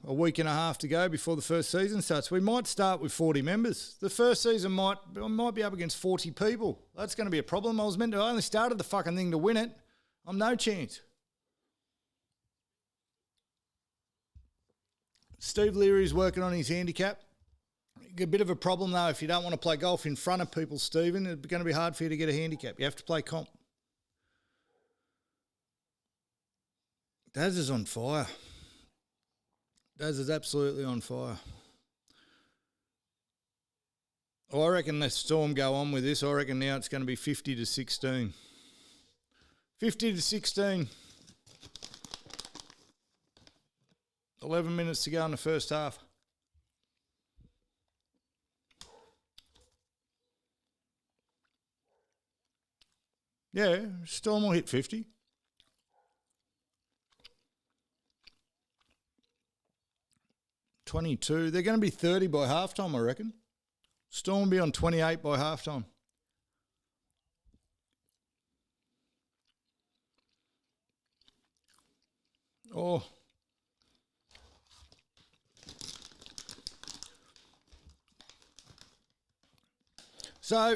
week and a half to go before the first season starts. We might start with 40 members. The first season might be up against 40 people. That's going to be a problem. I only started the fucking thing to win it. I'm no chance. Steve Leary's working on his handicap. A bit of a problem, though, if you don't want to play golf in front of people, Stephen. It's going to be hard for you to get a handicap. You have to play comp. Daz is on fire. Daz is absolutely on fire. I reckon the Storm go on with this. I reckon now it's going to be 50-16. 50-16. 11 minutes to go in the first half. Yeah, Storm will hit 50. $22. They're going to be 30 by halftime, I reckon. Storm will be on 28 by halftime. Oh. So,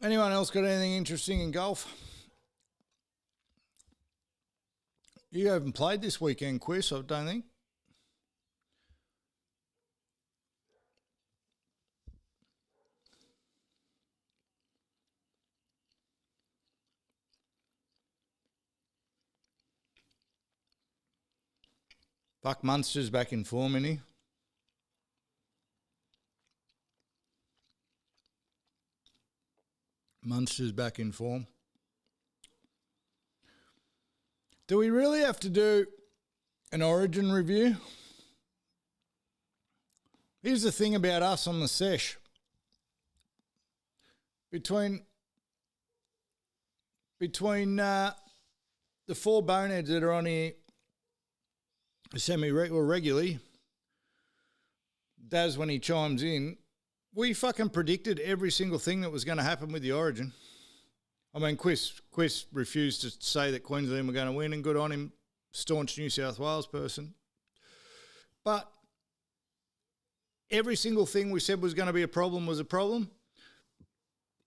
anyone else got anything interesting in golf? You haven't played this weekend, Chris, I don't think. Fuck, Munster's back in form, isn't he? Munster's back in form. Do we really have to do an Origin review? Here's the thing about us on the sesh. Between the four boneheads that are on here regularly, Daz when he chimes in, we fucking predicted every single thing that was going to happen with the Origin. I mean, Quist refused to say that Queensland were going to win, and good on him, staunch New South Wales person. But every single thing we said was going to be a problem was a problem.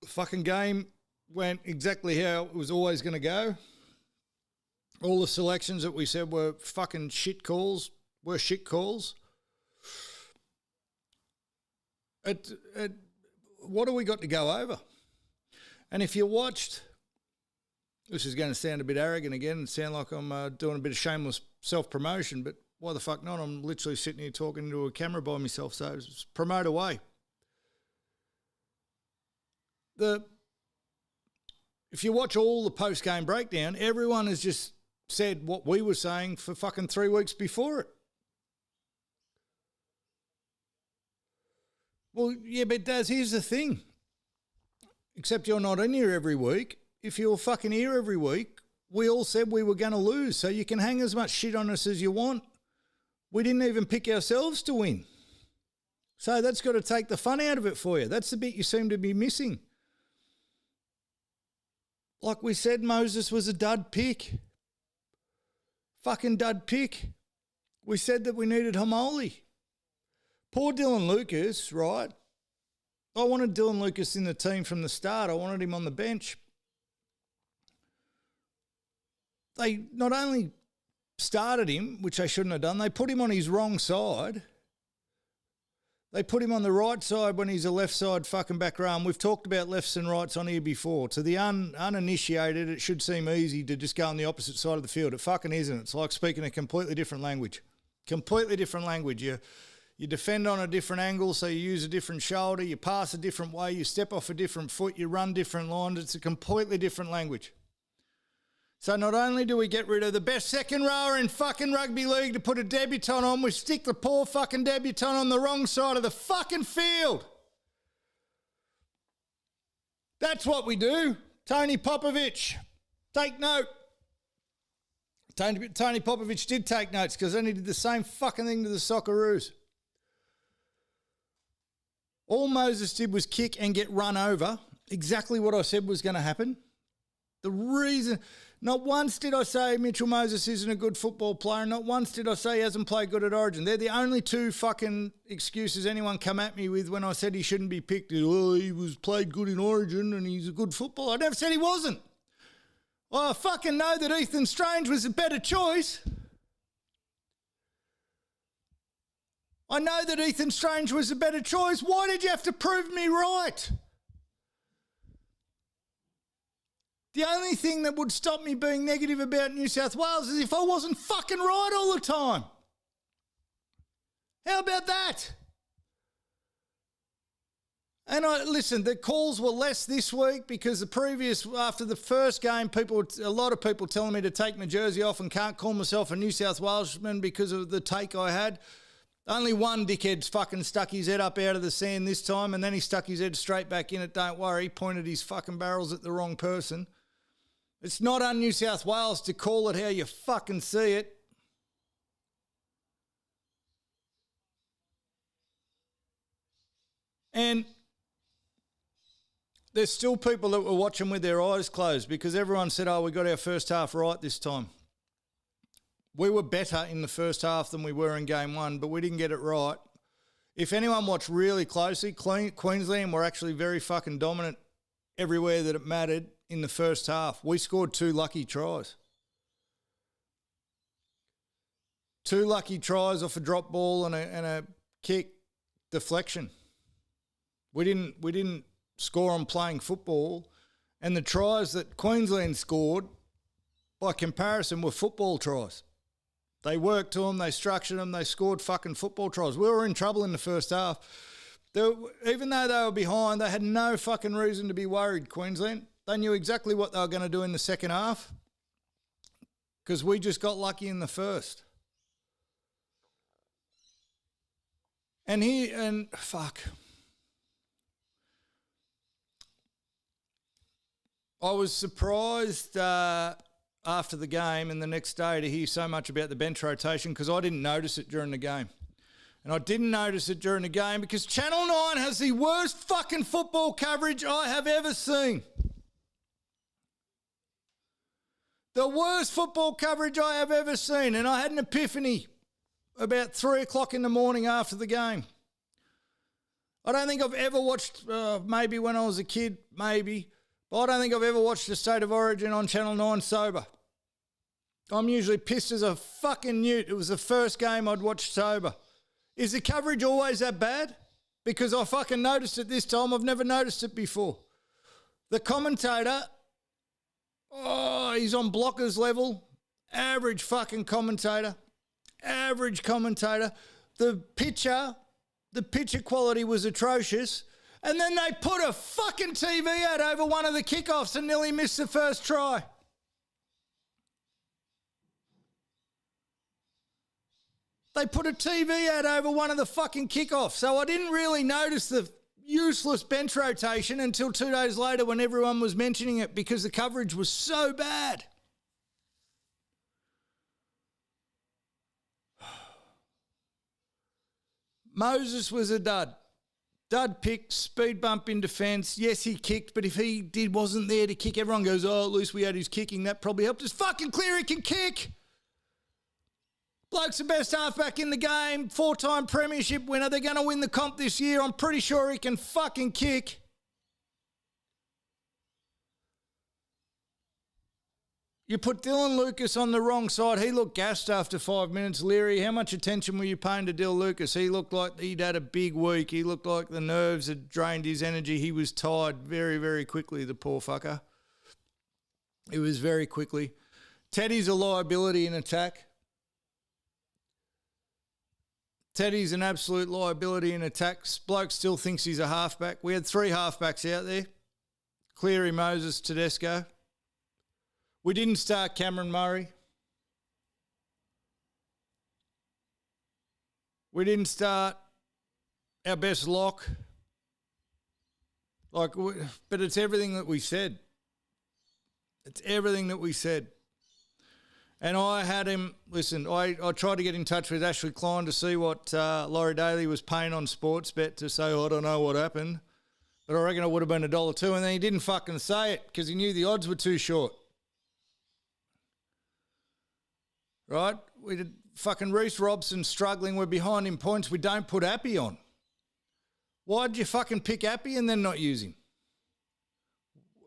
The fucking game went exactly how it was always going to go. All the selections that we said were fucking shit calls were shit calls. What do we got to go over? And if you watched, this is going to sound a bit arrogant again and sound like I'm doing a bit of shameless self-promotion, but why the fuck not? I'm literally sitting here talking into a camera by myself, so promote away. If you watch all the post-game breakdown, everyone has just said what we were saying for fucking 3 weeks before it. Well, yeah, but Daz, here's the thing. Except you're not in here every week. If you were fucking here every week, we all said we were going to lose. So you can hang as much shit on us as you want. We didn't even pick ourselves to win. So that's got to take the fun out of it for you. That's the bit you seem to be missing. Like we said, Moses was a dud pick. Fucking dud pick. We said that we needed Homoli. Poor Dylan Lucas, right? I wanted Dylan Lucas in the team from the start. I wanted him on the bench. They not only started him, which they shouldn't have done, they put him on his wrong side. They put him on the right side when he's a left side fucking back row. And we've talked about lefts and rights on here before. To the uninitiated, it should seem easy to just go on the opposite side of the field. It fucking isn't. It's like speaking a completely different language. Completely different language. You defend on a different angle, so you use a different shoulder. You pass a different way. You step off a different foot. You run different lines. It's a completely different language. So not only do we get rid of the best second rower in fucking rugby league to put a debutant on, we stick the poor fucking debutant on the wrong side of the fucking field. That's what we do. Tony Popovich, take note. Tony Popovich did take notes because then he did the same fucking thing to the Socceroos. All Moses did was kick and get run over. Exactly what I said was going to happen. The reason, not once did I say Mitchell Moses isn't a good football player. Not once did I say he hasn't played good at Origin. They're the only two fucking excuses anyone come at me with when I said he shouldn't be picked. Oh, he was played good in Origin and he's a good footballer. I never said he wasn't. Well, I fucking know that Ethan Strange was a better choice. I know that Ethan Strange was a better choice. Why did you have to prove me right? The only thing that would stop me being negative about New South Wales is if I wasn't fucking right all the time. How about that? And listen, the calls were less this week because after the first game, a lot of people telling me to take my jersey off and can't call myself a New South Welshman because of the take I had. Only one dickhead's fucking stuck his head up out of the sand this time, and then he stuck his head straight back in it. Don't worry, he pointed his fucking barrels at the wrong person. It's not on New South Wales to call it how you fucking see it. And there's still people that were watching with their eyes closed because everyone said, oh, we got our first half right this time. We were better in the first half than we were in game one, but we didn't get it right. If anyone watched really closely, Queensland were actually very fucking dominant everywhere that it mattered in the first half. We scored 2 lucky tries. 2 lucky tries off a drop ball and a kick deflection. We didn't score on playing football, and the tries that Queensland scored, by comparison, were football tries. They worked to them, they structured them, they scored fucking football tries. We were in trouble in the first half. Even though they were behind, they had no fucking reason to be worried, Queensland. They knew exactly what they were going to do in the second half because we just got lucky in the first. Fuck. I was surprised after the game and the next day to hear so much about the bench rotation because I didn't notice it during the game. And I didn't notice it during the game because Channel 9 has the worst fucking football coverage I have ever seen. The worst football coverage I have ever seen. And I had an epiphany about 3 o'clock in the morning after the game. I don't think I've ever watched, maybe when I was a kid, maybe, but I don't think I've ever watched the State of Origin on Channel 9 sober. I'm usually pissed as a fucking newt. It was the first game I'd watched sober. Is the coverage always that bad? Because I fucking noticed it this time. I've never noticed it before. The commentator, he's on Blocker's level. Average fucking commentator. Average commentator. The picture quality was atrocious. And then they put a fucking TV ad over one of the kickoffs and nearly missed the first try. They put a TV ad over one of the fucking kickoffs. So I didn't really notice the useless bench rotation until 2 days later when everyone was mentioning it because the coverage was so bad. Moses was a dud. Dud pick, speed bump in defence. Yes, he kicked, but if he wasn't there to kick, everyone goes, oh, at least we had his kicking. That probably helped us. Fucking Cleary can kick. Bloke's the best halfback in the game, 4-time premiership winner. They're going to win the comp this year. I'm pretty sure he can fucking kick. You put Dylan Lucas on the wrong side. He looked gassed after 5 minutes. Leary, how much attention were you paying to Dylan Lucas? He looked like he'd had a big week. He looked like the nerves had drained his energy. He was tired very, very quickly, the poor fucker. It was very quickly. Teddy's a liability in attack. Teddy's an absolute liability in attack. Bloke still thinks he's a halfback. We had 3 halfbacks out there. Cleary, Moses, Tedesco. We didn't start Cameron Murray. We didn't start our best lock. But it's everything that we said. It's everything that we said. And I had him, listen, I tried to get in touch with Ashley Klein to see what Laurie Daly was paying on Sportsbet to say, I don't know what happened. But I reckon it would have been $1.02, and then he didn't fucking say it because he knew the odds were too short. Right? We did fucking Reece Robson struggling. We're behind in points. We don't put Appy on. Why'd you fucking pick Appy and then not use him?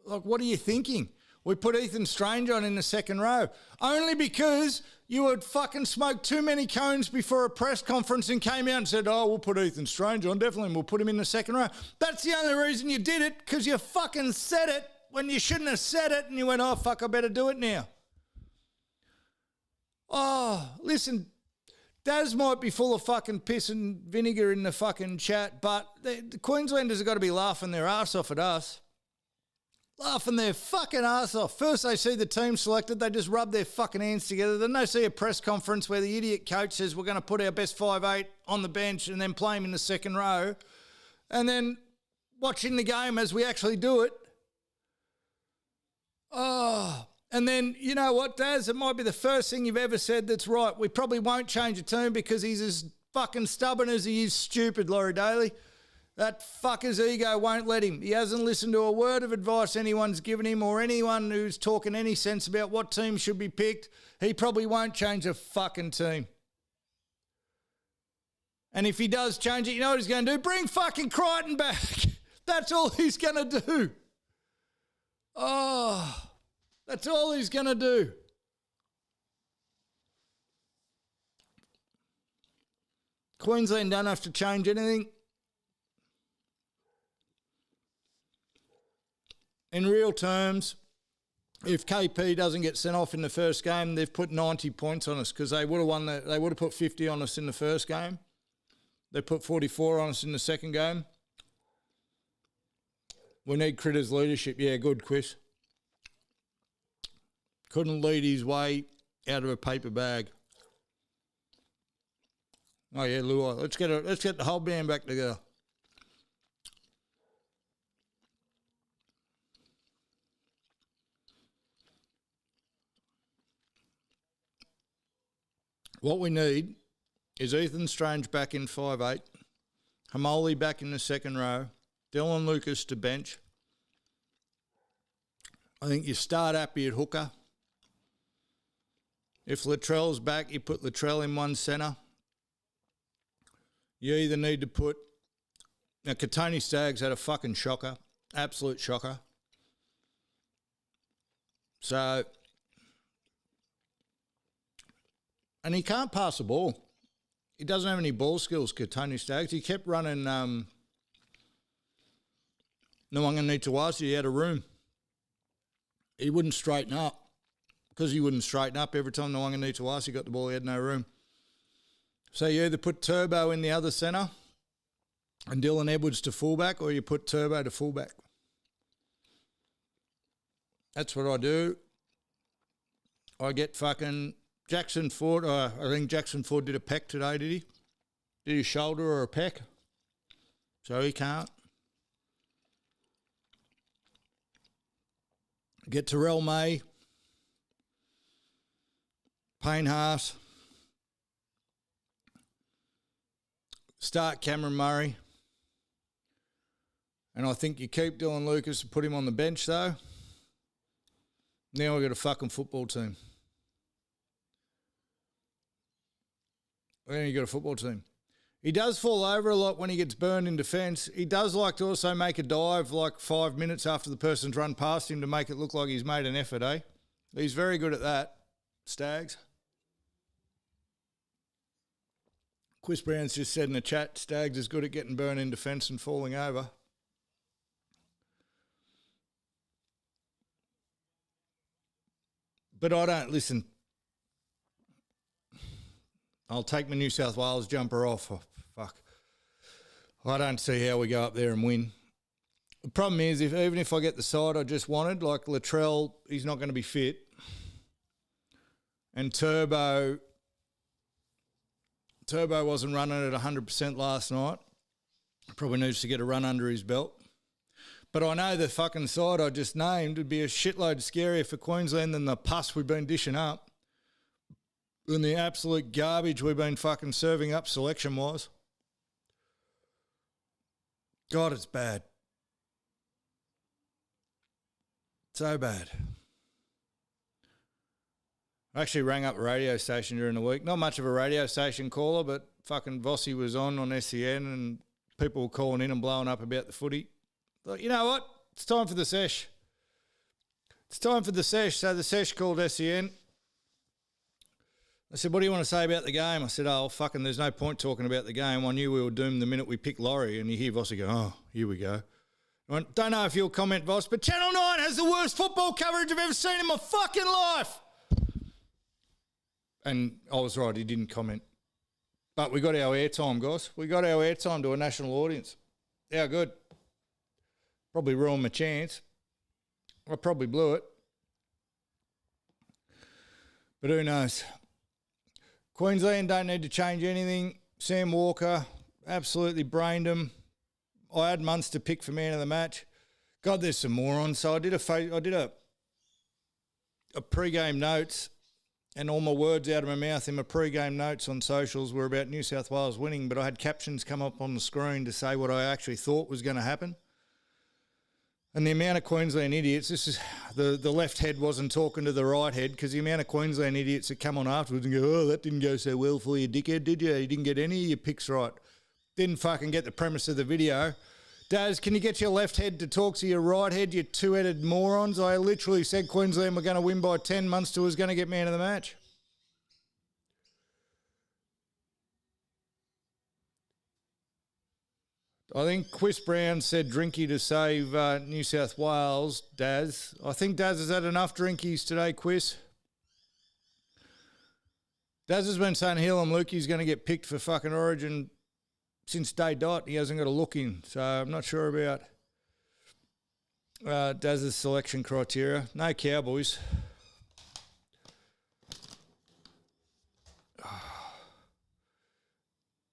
Like, what are you thinking? We put Ethan Strange on in the second row. Only because you had fucking smoked too many cones before a press conference and came out and said, oh, we'll put Ethan Strange on, definitely, and we'll put him in the second row. That's the only reason you did it, because you fucking said it when you shouldn't have said it, and you went, oh, fuck, I better do it now. Oh, listen, Daz might be full of fucking piss and vinegar in the fucking chat, but the Queenslanders have got to be laughing their ass off at us. Laughing their fucking ass off. First they see the team selected, they just rub their fucking hands together. Then they see a press conference where the idiot coach says we're going to put our best 5'8" on the bench and then play him in the second row. And then watching the game as we actually do it. Oh, and then, you know what, Daz? It might be the first thing you've ever said that's right. We probably won't change a team because he's as fucking stubborn as he is stupid, Laurie Daly. That fucker's ego won't let him. He hasn't listened to a word of advice anyone's given him or anyone who's talking any sense about what team should be picked. He probably won't change a fucking team. And if he does change it, you know what he's going to do? Bring fucking Crichton back. That's all he's going to do. Oh, that's all he's going to do. Queensland don't have to change anything. In real terms, if KP doesn't get sent off in the first game, they've put 90 points on us because they would have won. They would have put 50 on us in the first game. They put 44 on us in the second game. We need Critter's leadership. Yeah, good, Chris. Couldn't lead his way out of a paper bag. Oh yeah, Luai. Let's get the whole band back together. What we need is Ethan Strange back in 5'8", Hamoli back in the second row, Dylan Lucas to bench. I think you start Appy at hooker. If Latrell's back, you put Latrell in one centre. You either need to put... Now, Katoni Staggs had a fucking shocker, absolute shocker. So... And he can't pass the ball. He doesn't have any ball skills, Tony Staggs. He kept running Nwanga out of room. He wouldn't straighten up. Because he wouldn't straighten up every time Nwanga got the ball, he had no room. So you either put Turbo in the other centre and Dylan Edwards to fullback, or you put Turbo to fullback. That's what I do. I get fucking... Jackson Ford, I think Jackson Ford did a pec today, did he? Did he shoulder or a pec? So he can't. Get Terrell May, Payne Haas, start Cameron Murray, and I think you keep Dylan Lucas and put him on the bench though. Now we've got a fucking football team. Then you got a football team. He does fall over a lot when he gets burned in defence. He does like to also make a dive like 5 minutes after the person's run past him to make it look like he's made an effort, eh? He's very good at that, Stags. Chris Brown's just said in the chat, Stags is good at getting burned in defence and falling over. But I don't, listen... I'll take my New South Wales jumper off. Oh, fuck. I don't see how we go up there and win. The problem is, even if I get the side I just wanted, like Latrell, he's not going to be fit. And Turbo wasn't running at 100% last night. Probably needs to get a run under his belt. But I know the fucking side I just named would be a shitload scarier for Queensland than the pus we've been dishing up. And the absolute garbage we've been fucking serving up selection-wise. God, it's bad. So bad. I actually rang up a radio station during the week. Not much of a radio station caller, but fucking Vossi was on SEN and people were calling in and blowing up about the footy. Thought, you know what? It's time for the sesh. It's time for the sesh. So the sesh called SEN. I said, what do you want to say about the game? I said, oh, fucking there's no point talking about the game. I knew we were doomed the minute we picked Laurie. And you hear Vossi go, oh, here we go. I went, don't know if you'll comment, Voss, but Channel 9 has the worst football coverage I've ever seen in my fucking life. And I was right, he didn't comment. But we got our airtime, guys. We got our airtime to a national audience. How good. Probably ruined my chance. I probably blew it. But who knows? Queensland don't need to change anything. Sam Walker absolutely brained him. I had Munster pick for man of the match. God, there's some morons. So I did a pre-game notes, and all my words out of my mouth in my pre-game notes on socials were about New South Wales winning, but I had captions come up on the screen to say what I actually thought was going to happen. And the amount of Queensland idiots, this is the left head wasn't talking to the right head, because the amount of Queensland idiots that come on afterwards and go, oh, that didn't go so well for you, dickhead, did you? You didn't get any of your picks right. Didn't fucking get the premise of the video. Daz, can you get your left head to talk to your right head, you two-headed morons? I literally said Queensland were going to win by 10. Munster was going to get man of the match. I think Chris Brown said drinky to save New South Wales, Daz. I think Daz has had enough drinkies today, Chris. Daz has been saying Hill and Lukey's going to get picked for fucking Origin since day dot. He hasn't got a look in, so I'm not sure about Daz's selection criteria. No Cowboys.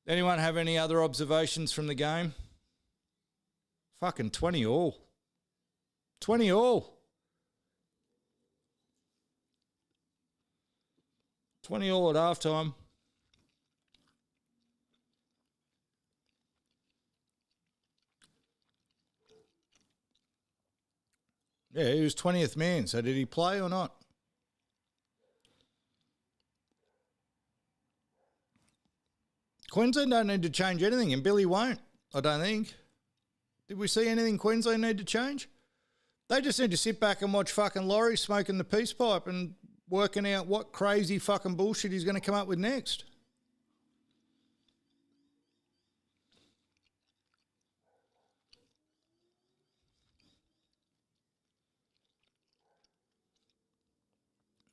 Anyone have any other observations from the game? Fucking 20 all. 20 all. 20 all at halftime. Yeah, he was 20th man, so did he play or not? Queensland don't need to change anything, and Billy won't, I don't think. Did we see anything Queensland need to change? They just need to sit back and watch fucking Laurie smoking the peace pipe and working out what crazy fucking bullshit he's going to come up with next.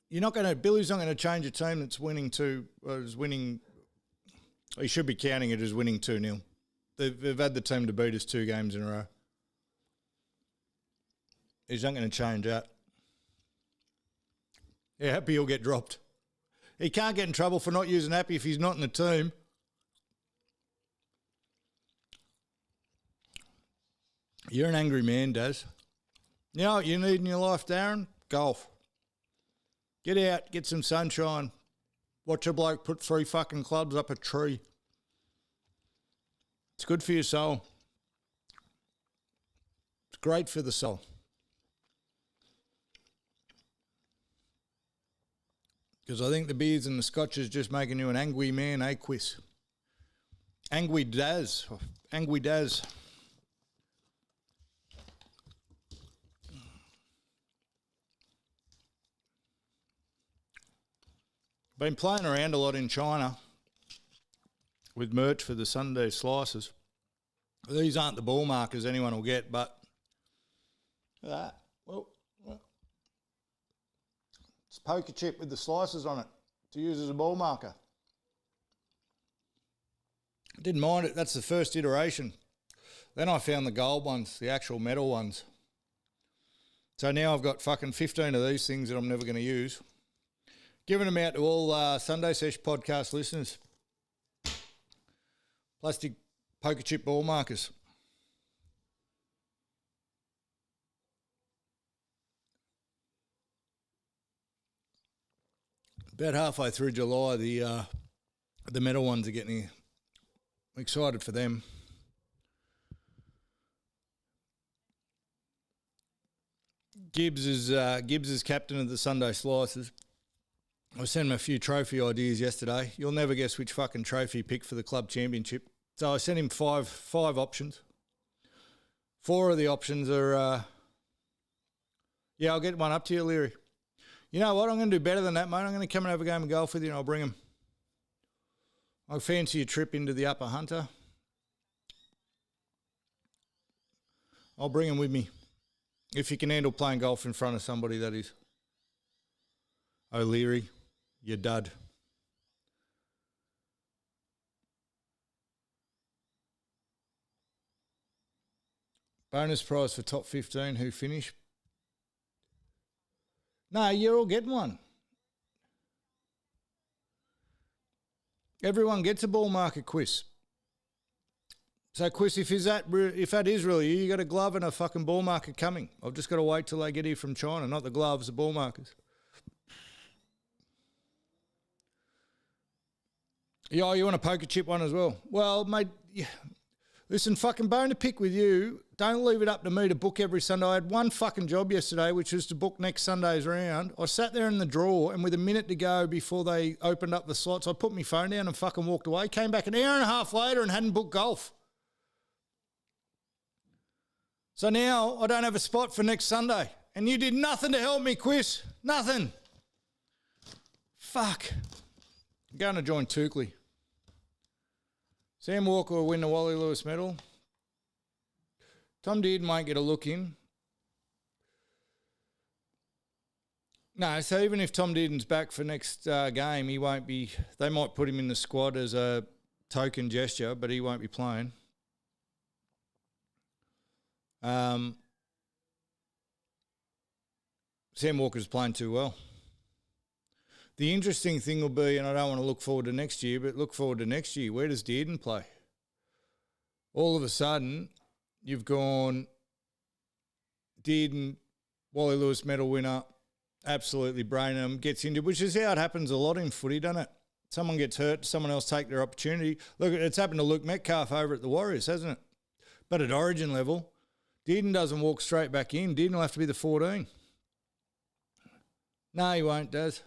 Billy's not going to change a team that's winning he should be counting it as winning 2-0. They've had the team to beat us 2 games in a row. He's not going to change that. Yeah, Happy will get dropped. He can't get in trouble for not using Happy if he's not in the team. You're an angry man, Daz. You know what you need in your life, Darren? Golf. Get out, get some sunshine. Watch a bloke put 3 fucking clubs up a tree. It's good for your soul. It's great for the soul. Because I think the beers and the scotch is just making you an angry man, eh, Quiz? Angry Daz. Angry Daz. Been playing around a lot in China with merch for the Sunday slices. These aren't the ball markers anyone will get, but that. Well, it's poker chip with the slices on it to use as a ball marker. Didn't mind it. That's the first iteration. Then I found the gold ones, the actual metal ones. So now I've got fucking 15 of these things that I'm never going to use. Giving them out to all Sunday Sesh Podcast listeners. Plastic poker chip ball markers. About halfway through July, the metal ones are getting excited for them. Gibbs is captain of the Sunday Slices. I sent him a few trophy ideas yesterday. You'll never guess which fucking trophy he picked for the club championship. So I sent him five options. 4 of the options are, I'll get one up to you, Leary. You know what? I'm going to do better than that, mate. I'm going to come and have a game of golf with you and I'll bring him. I fancy a trip into the Upper Hunter. I'll bring him with me. If you can handle playing golf in front of somebody, that is. O'Leary, you dud. Bonus prize for top 15 who finish. No, you're all getting one. Everyone gets a ball marker quiz. So, Quiz, if that is really you got a glove and a fucking ball marker coming. I've just got to wait till they get here from China, not the gloves, the ball markers. Yeah, you want a poker chip one as well? Well, mate, listen, fucking bone to pick with you. Don't leave it up to me to book every Sunday. I had one fucking job yesterday, which was to book next Sunday's round. I sat there in the drawer, and with a minute to go before they opened up the slots, I put my phone down and fucking walked away. Came back an hour and a half later and hadn't booked golf. So now I don't have a spot for next Sunday. And you did nothing to help me, Quiz. Nothing. Fuck. I'm going to join Tukley. Sam Walker will win the Wally Lewis medal. Tom Dearden won't get a look in. No, so even if Tom Dearden's back for next game, he won't be... They might put him in the squad as a token gesture, but he won't be playing. Sam Walker's playing too well. The interesting thing will be, and I don't want to look forward to next year, but look forward to next year. Where does Dearden play? All of a sudden, you've gone Dearden, Wally Lewis medal winner, absolutely brain him, gets injured, which is how it happens a lot in footy, doesn't it? Someone gets hurt, someone else take their opportunity. Look, it's happened to Luke Metcalf over at the Warriors, hasn't it? But at origin level, Dearden doesn't walk straight back in. Dearden will have to be the 14. No, he won't, Daz.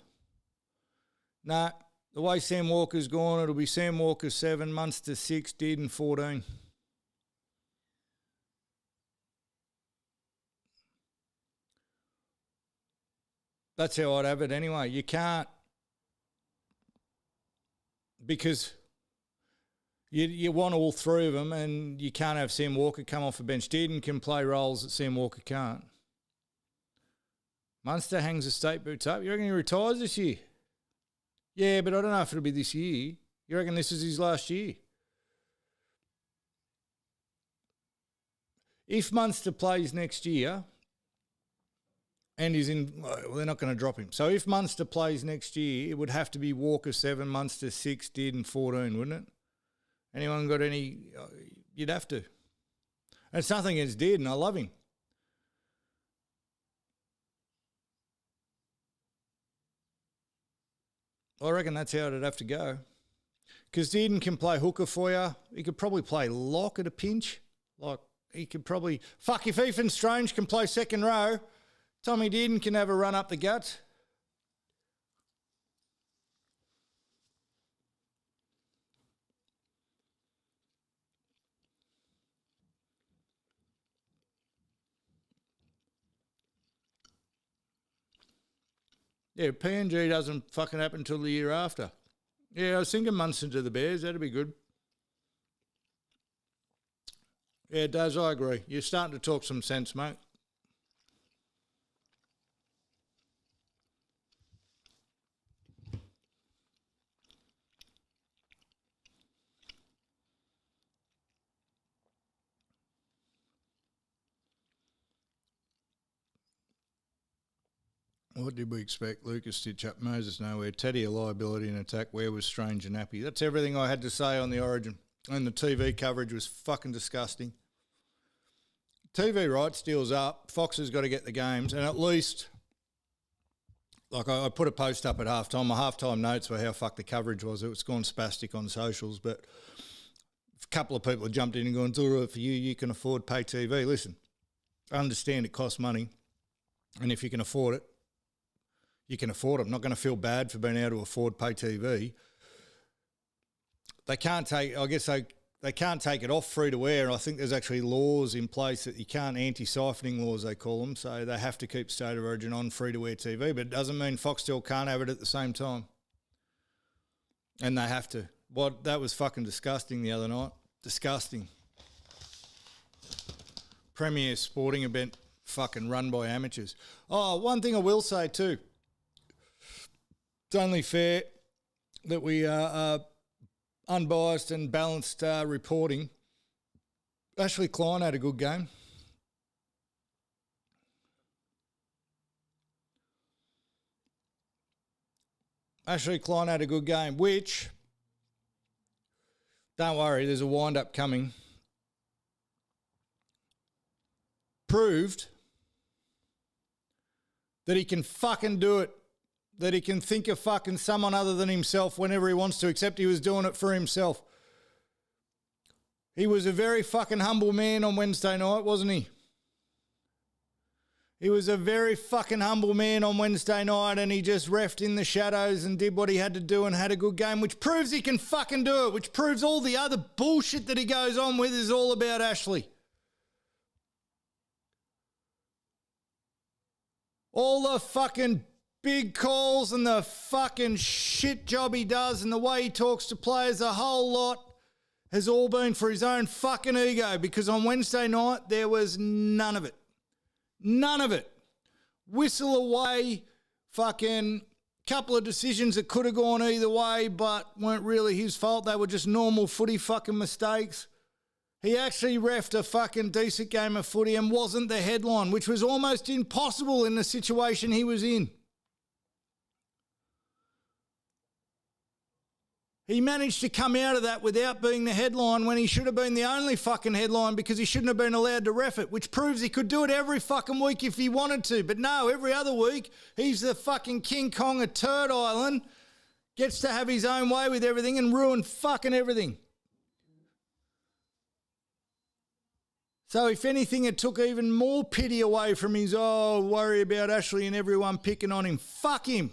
No, the way Sam Walker's gone, it'll be Sam Walker 7, Munster 6, Dearden 14. That's how I'd have it anyway. You can't, because you want all 3 of them and you can't have Sam Walker come off the bench. Dearden can play roles that Sam Walker can't. Munster hangs the state boots up. You reckon he retires this year? Yeah, but I don't know if it'll be this year. You reckon this is his last year? If Munster plays next year and is in... Well, they're not going to drop him. So if Munster plays next year, it would have to be Walker 7, Munster 6, Dearden 14, wouldn't it? Anyone got any... You'd have to. And it's nothing against Dearden. I love him. I reckon that's how it'd have to go. Because Dearden can play hooker for you. He could probably play lock at a pinch. Like, he could probably... Fuck, if Ethan Strange can play second row, Tommy Dearden can have a run up the gut. Yeah, PNG doesn't fucking happen until the year after. Yeah, I was thinking Munster to the Bears. That'd be good. Yeah, it does. I agree. You're starting to talk some sense, mate. What did we expect? Lucas stitch up, Moses nowhere. Teddy a liability in attack. Where was Strange and Happy? That's everything I had to say on the Origin. And the TV coverage was fucking disgusting. TV rights deals up. Fox has got to get the games. And at least, like I put a post up at halftime. My halftime notes were how fucked the coverage was. It's gone spastic on socials. But a couple of people have jumped in and gone, it's all right for you. You can afford pay TV. Listen, I understand it costs money. And if you can afford it, you can afford it. I'm not going to feel bad for being able to afford pay TV. They can't take, I guess they can't take it off free to air. I think there's actually laws in place that you can't, anti-siphoning laws they call them, so they have to keep State of Origin on free to air TV, but it doesn't mean Foxtel can't have it at the same time. And they have to. That was fucking disgusting the other night. Disgusting. Premier sporting event fucking run by amateurs. Oh, one thing I will say too. It's only fair that we are unbiased and balanced reporting. Ashley Klein had a good game. Ashley Klein had a good game, which, don't worry, there's a wind-up coming. Proved that he can fucking do it, that he can think of fucking someone other than himself whenever he wants to, except he was doing it for himself. He was a very fucking humble man on Wednesday night, wasn't he? He was a very fucking humble man on Wednesday night, and he just reffed in the shadows and did what he had to do and had a good game, which proves he can fucking do it, which proves all the other bullshit that he goes on with is all about Ashley. All the fucking big calls and the fucking shit job he does and the way he talks to players, a whole lot has all been for his own fucking ego, because on Wednesday night there was none of it. None of it. Whistle away, fucking couple of decisions that could have gone either way but weren't really his fault. They were just normal footy fucking mistakes. He actually reffed a fucking decent game of footy and wasn't the headline, which was almost impossible in the situation he was in. He managed to come out of that without being the headline when he should have been the only fucking headline, because he shouldn't have been allowed to ref it, which proves he could do it every fucking week if he wanted to. But no, every other week, he's the fucking King Kong of Turd Island, gets to have his own way with everything and ruin fucking everything. So if anything, it took even more pity away from his, worry about Ashley and everyone picking on him. Fuck him.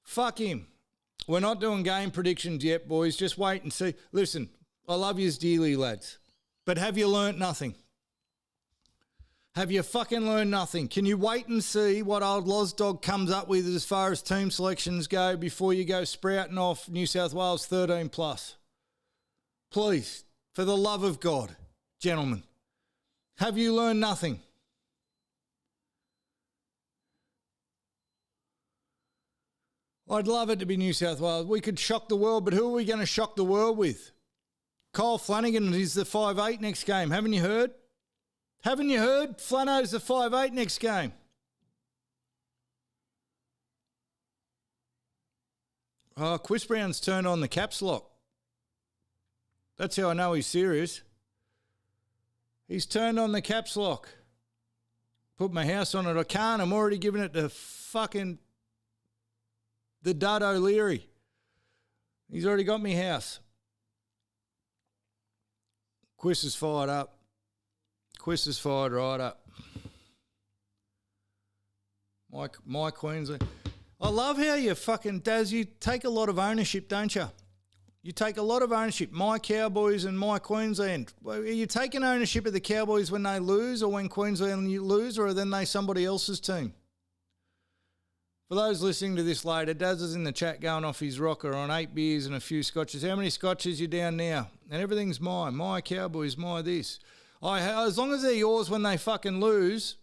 Fuck him. We're not doing game predictions yet, boys. Just wait and see. Listen, I love yous dearly, lads. But have you learnt nothing? Have you fucking learned nothing? Can you wait and see what old Lozdog comes up with as far as team selections go before you go sprouting off New South Wales 13 plus? Please, for the love of God, gentlemen, have you learned nothing? I'd love it to be New South Wales. We could shock the world, but who are we going to shock the world with? Kyle Flanagan is the 5'8" next game. Haven't you heard? Haven't you heard? Flano's the 5'8" next game. Oh, Chris Brown's turned on the caps lock. That's how I know he's serious. He's turned on the caps lock. Put my house on it. I can't. I'm already giving it to fucking the Dud O'Leary. He's already got me house. Quiz is fired up. Quiz is fired right up. My Queensland. I love how you fucking, Daz, you take a lot of ownership, don't you? You take a lot of ownership. My Cowboys and my Queensland. Are you taking ownership of the Cowboys when they lose, or when Queensland lose, or are then they somebody else's team? For those listening to this later, Daz is in the chat going off his rocker on 8 beers and a few scotches. How many scotches you down now? And everything's mine. My Cowboys, my this. As long as they're yours when they fucking lose,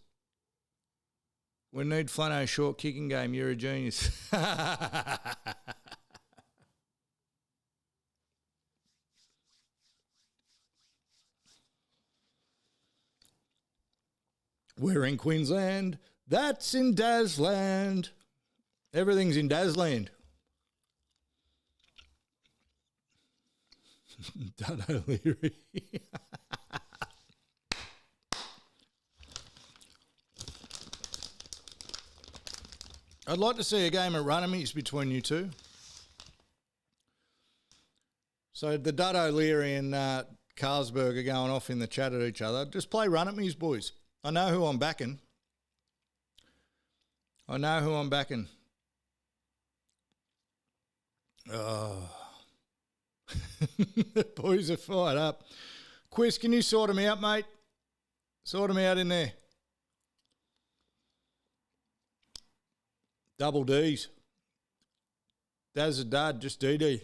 we need Flano's short kicking game. You're a genius. We're in Queensland. That's in Dazland. Everything's in Dazland. Dud O'Leary. I'd like to see a game of runamies between you two. So the Dud O'Leary and Carlsberg are going off in the chat at each other. Just play runamies, boys. I know who I'm backing. Oh. The boys are fired up. Quiz, can you sort them out, mate? Sort them out in there. Double D's. Daz a dad, just DD.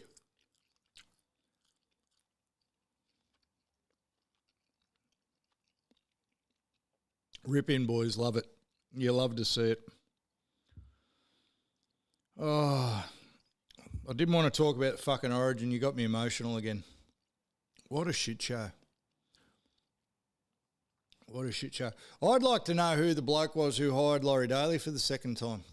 Rip in, boys. Love it. You love to see it. Oh, I didn't want to talk about fucking Origin. You got me emotional again. What a shit show. What a shit show. I'd like to know who the bloke was who hired Laurie Daly for the second time.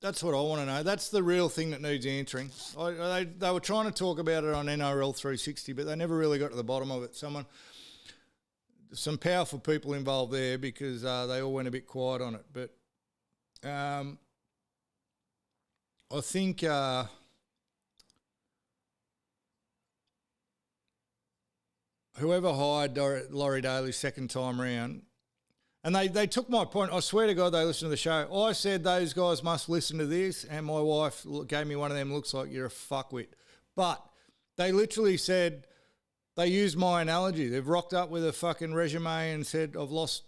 That's what I want to know. That's the real thing that needs answering. They were trying to talk about it on NRL 360, but they never really got to the bottom of it. Some powerful people involved there because they all went a bit quiet on it. But I think whoever hired Laurie Daly second time round, and they took my point. I swear to God they listened to the show. I said those guys must listen to this, and my wife gave me one of them looks like you're a fuckwit. But they literally said, they used my analogy. They've rocked up with a fucking resume and said, I've lost,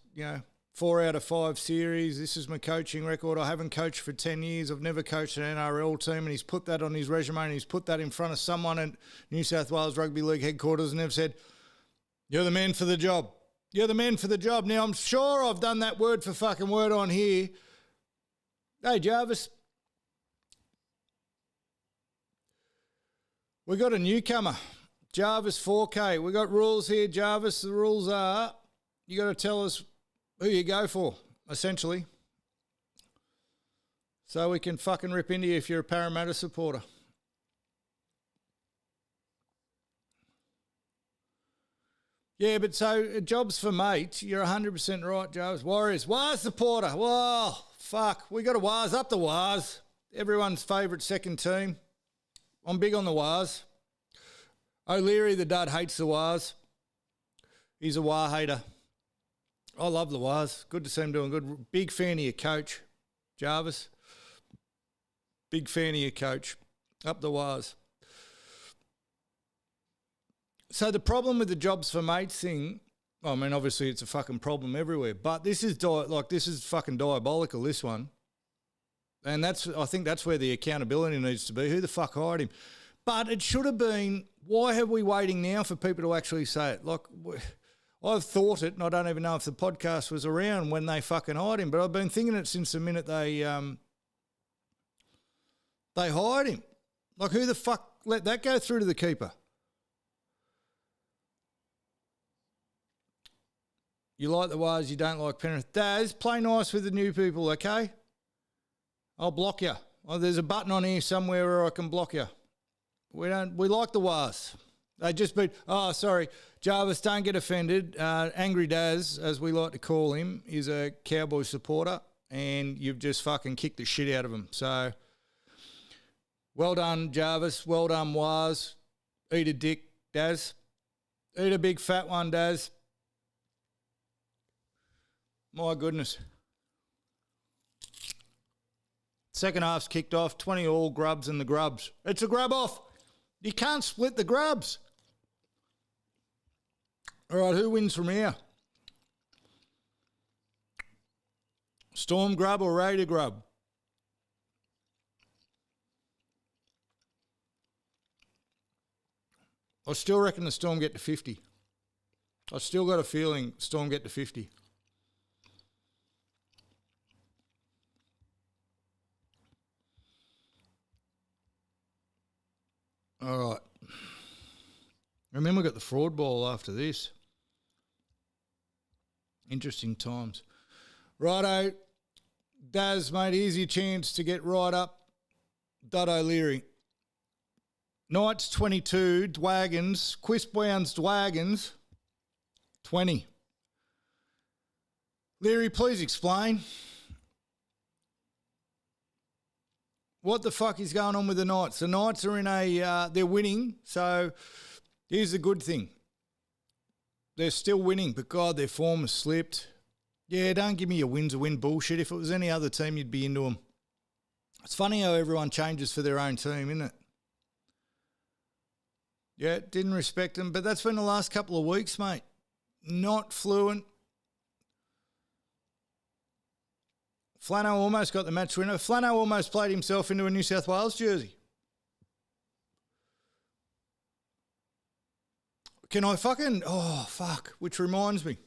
4 out of 5 series. This is my coaching record. I haven't coached for 10 years. I've never coached an NRL team. And he's put that on his resume and he's put that in front of someone at New South Wales Rugby League headquarters and they've said, you're the man for the job. You're the man for the job. Now, I'm sure I've done that word for fucking word on here. Hey, Jarvis. We got a newcomer. Jarvis 4K. We got rules here, Jarvis. The rules are you got to tell us who you go for, essentially. So we can fucking rip into you if you're a Parramatta supporter. Yeah, but so jobs for mates, you're 100% right, Jarvis. Warriors, Wars supporter. Whoa, fuck. We got to Wars up the Wars. Everyone's favourite second team. I'm big on the Wars. O'Leary, the dud, hates the Wars. He's a War hater. I love the Wars. Good to see him doing good. Big fan of your coach, Jarvis. Big fan of your coach. Up the Wars. So the problem with the jobs for mates thing, I mean, obviously it's a fucking problem everywhere, but this is fucking diabolical, this one. And I think that's where the accountability needs to be. Who the fuck hired him? But it should have been, why are we waiting now for people to actually say it? Like, I've thought it, and I don't even know if the podcast was around when they fucking hired him, but I've been thinking it since the minute they hired him. Like, who the fuck let that go through to the keeper? You like the Wars, you don't like Penrith. Daz, play nice with the new people, okay? I'll block you. Oh, there's a button on here somewhere where I can block you. We like the Wars. They just beat, Jarvis, don't get offended. Angry Daz, as we like to call him, is a Cowboy supporter and you've just fucking kicked the shit out of him. So, well done, Jarvis. Well done, Wars. Eat a dick, Daz. Eat a big fat one, Daz. My goodness. Second half's kicked off. 20 all grubs and the grubs. It's a grub off. You can't split the grubs. All right, who wins from here? Storm grub or Raider grub? I still reckon the Storm get to 50. I still got a feeling Storm get to 50. All right. And then we got the fraud ball after this. Interesting times. Righto. Daz, mate, here's your chance to get right up. Dud O'Leary. Knights 22, Dwagons, Quist Browns Dwagons 20. Leary, please explain. What the fuck is going on with the Knights? The Knights are in they're winning, so here's the good thing. They're still winning, but God, their form has slipped. Yeah, don't give me your wins or win bullshit. If it was any other team, you'd be into them. It's funny how everyone changes for their own team, isn't it? Yeah, didn't respect them, but that's been the last couple of weeks, mate. Not fluent. Flano almost got the match winner. Flano almost played himself into a New South Wales jersey. Can I fucking... Oh, fuck. Which reminds me.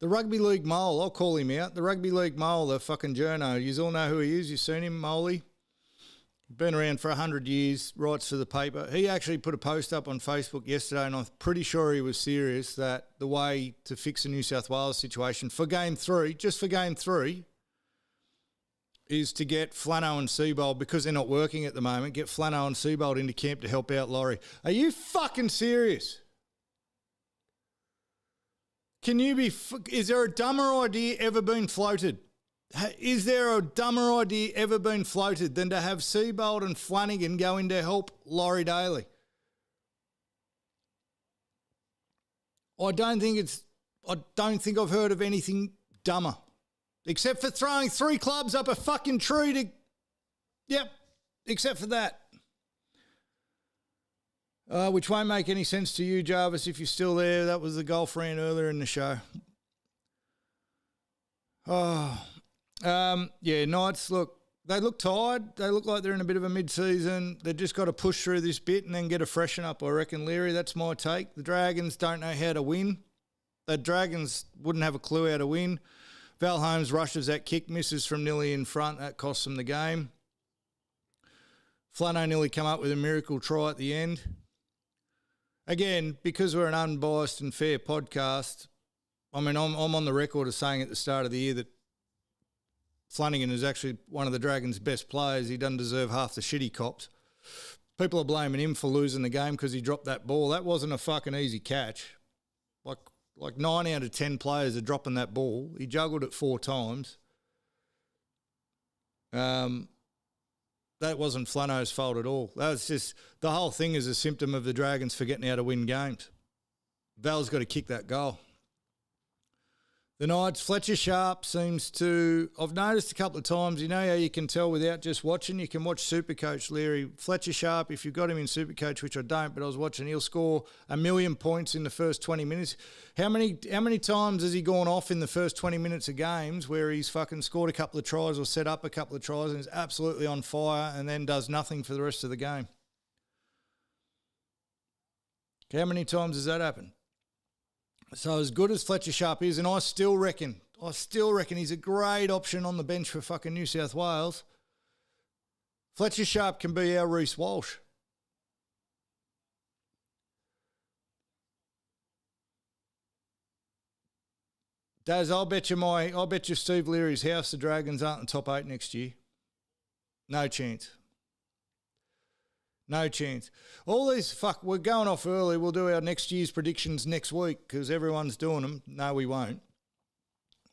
The Rugby League mole, I'll call him out. The Rugby League mole, the fucking journo. You all know who he is. You've seen him, Moley. Been around for 100 years, writes for the paper. He actually put a post up on Facebook yesterday, and I'm pretty sure he was serious that the way to fix the New South Wales situation for Game 3, just for Game 3, is to get Flano and Seabold, because they're not working at the moment, get Flano and Seabold into camp to help out Laurie. Are you fucking serious? Can you be... Is there a dumber idea ever been floated? Is there a dumber idea ever been floated than to have Seabold and Flanagan go in to help Laurie Daly? I don't think I've heard of anything dumber. Except for throwing 3 clubs up a fucking tree to... Yep, except for that. Which won't make any sense to you, Jarvis, if you're still there. That was the golf rant earlier in the show. Yeah, Knights, look, they look tired. They look like they're in a bit of a mid-season. They've just got to push through this bit and then get a freshen up, I reckon, Leary. That's my take. The Dragons don't know how to win. The Dragons wouldn't have a clue how to win. Val Holmes rushes that kick, misses from nearly in front. That costs them the game. Flano nearly come up with a miracle try at the end. Again, because we're an unbiased and fair podcast, I mean, I'm on the record of saying at the start of the year that Flanagan is actually one of the Dragons' best players. He doesn't deserve half the shit he cops. People are blaming him for losing the game because he dropped that ball. That wasn't a fucking easy catch. Like 9 out of 10 players are dropping that ball. He juggled it 4 times. That wasn't Flano's fault at all. That was just, the whole thing is a symptom of the Dragons forgetting how to win games. Val's got to kick that goal. The Knights, Fletcher Sharp seems to... I've noticed a couple of times, you know how you can tell without just watching? You can watch Supercoach, Leary. Fletcher Sharp, if you've got him in Supercoach, which I don't, but I was watching, he'll score 1,000,000 points in the first 20 minutes. How many times has he gone off in the first 20 minutes of games where he's fucking scored a couple of tries or set up a couple of tries and is absolutely on fire and then does nothing for the rest of the game? How many times has that happened? So as good as Fletcher Sharp is, and I still reckon he's a great option on the bench for fucking New South Wales, Fletcher Sharp can be our Reece Walsh. Daz, I'll bet you Steve Leary's house the Dragons aren't in the top 8 next year. No chance. No chance. All these, we're going off early. We'll do our next year's predictions next week because everyone's doing them. No, we won't.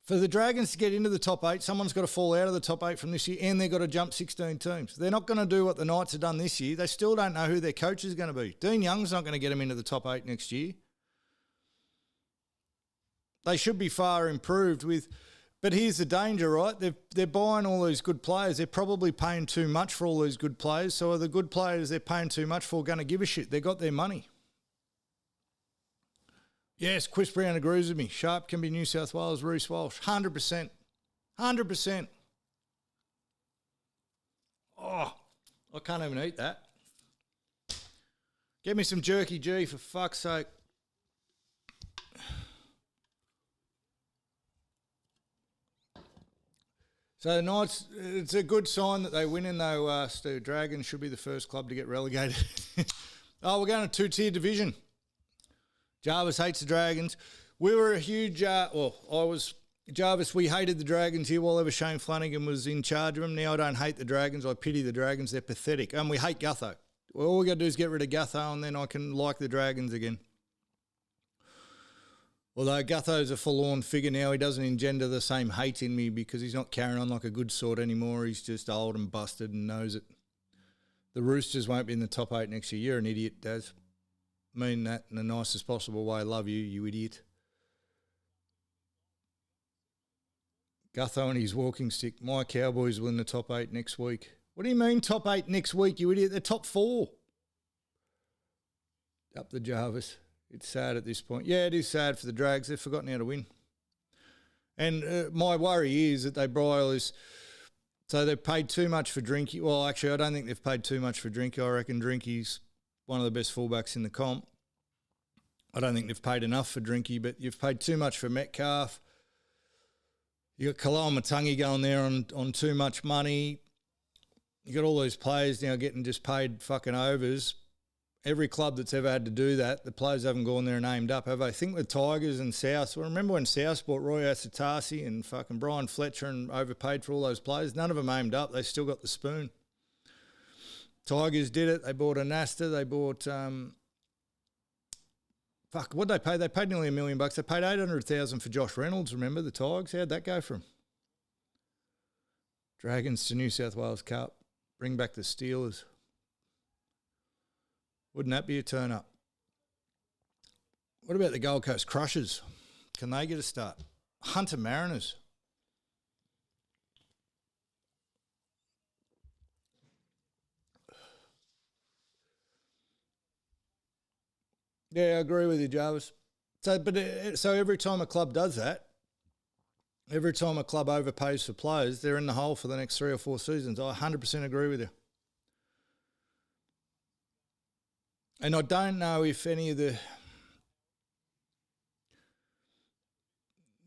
For the Dragons to get into the top 8, someone's got to fall out of the top 8 from this year and they've got to jump 16 teams. They're not going to do what the Knights have done this year. They still don't know who their coach is going to be. Dean Young's not going to get them into the top 8 next year. They should be far improved with... But here's the danger, right? They're buying all these good players. They're probably paying too much for all these good players. So are the good players they're paying too much for going to give a shit? They got their money. Yes, Chris Brown agrees with me. Sharp can be New South Wales, Reece Walsh. 100%. 100%. Oh, I can't even eat that. Get me some jerky G for fuck's sake. So the Knights, it's a good sign that they win in though, Stu. Dragons should be the first club to get relegated. Oh, we're going to 2-tier division. Jarvis hates the Dragons. We were a huge, Jarvis, we hated the Dragons here while ever Shane Flanagan was in charge of them. Now I don't hate the Dragons. I pity the Dragons. They're pathetic. And we hate Gutho. All we got to do is get rid of Gutho and then I can like the Dragons again. Although Gutho's a forlorn figure now, he doesn't engender the same hate in me because he's not carrying on like a good sort anymore. He's just old and busted and knows it. The Roosters won't be in the top 8 next year. You're an idiot, Daz. Mean that in the nicest possible way. Love you, you idiot. Gutho and his walking stick. My Cowboys will in the top 8 next week. What do you mean top 8 next week, you idiot? They're top 4. Up the Jarvis. It's sad at this point. Yeah, it is sad for the Drags. They've forgotten how to win. And my worry is that they broil is... So they've paid too much for Drinky. Well, actually, I don't think they've paid too much for Drinky. I reckon Drinky's one of the best fullbacks in the comp. I don't think they've paid enough for Drinky, but you've paid too much for Metcalf. You got Kaloa Matangi going there on too much money. You got all those players now getting just paid fucking overs. Every club that's ever had to do that, the players haven't gone there and aimed up, have they? I think with Tigers and South. Well, remember when South bought Roy Asatasi and fucking Brian Fletcher and overpaid for all those players? None of them aimed up. They still got the spoon. Tigers did it. They bought Anasta. They bought... what'd they pay? They paid nearly $1 million. They paid $800,000 for Josh Reynolds, remember, the Tigers? How'd that go for them? Dragons to New South Wales Cup. Bring back the Steelers. Wouldn't that be a turn-up? What about the Gold Coast Crushers? Can they get a start? Hunter Mariners. Yeah, I agree with you, Jarvis. So every time a club does that, every time a club overpays for players, they're in the hole for the next 3 or 4 seasons. I 100% agree with you. And I don't know if any of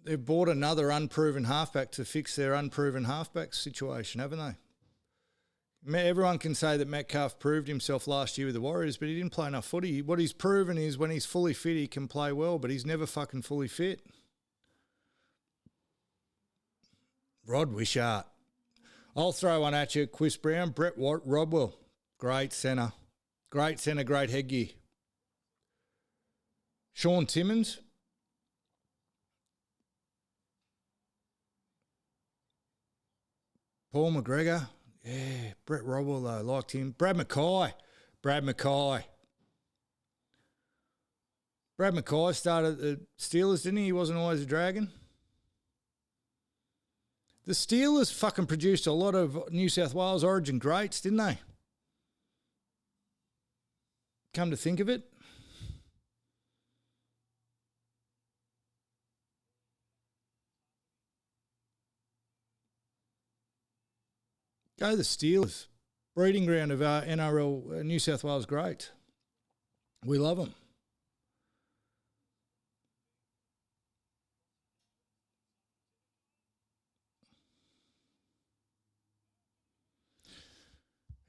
they've bought another unproven halfback to fix their unproven halfback situation, haven't they? Everyone can say that Metcalf proved himself last year with the Warriors, but he didn't play enough footy. What he's proven is when he's fully fit, he can play well, but he's never fucking fully fit. Rod Wishart. I'll throw one at you. Chris Brown, Brett Rodwell. Great centre. Great centre, great headgear. Sean Timmins. Paul McGregor. Yeah, Brett Rodwell, though, liked him. Brad Mackay. Brad Mackay started at the Steelers, didn't he? He wasn't always a Dragon. The Steelers fucking produced a lot of New South Wales Origin greats, didn't they? Come to think of it. Go the Steelers. Breeding ground of our NRL New South Wales greats. We love them.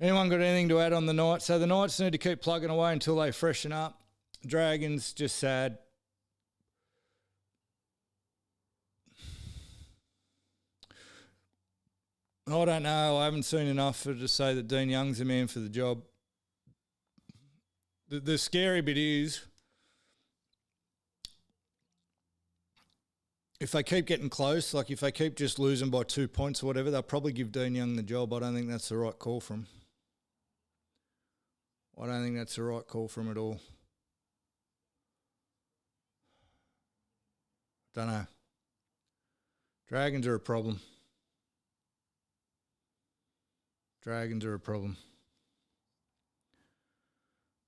Anyone got anything to add on the Knights? So the Knights need to keep plugging away until they freshen up. Dragons, just sad. I don't know. I haven't seen enough to say that Dean Young's the man for the job. The scary bit is if they keep getting close, like if they keep just losing by 2 points or whatever, they'll probably give Dean Young the job. I don't think that's the right call for him. I don't think that's the right call for him at all. Don't know. Dragons are a problem. Dragons are a problem.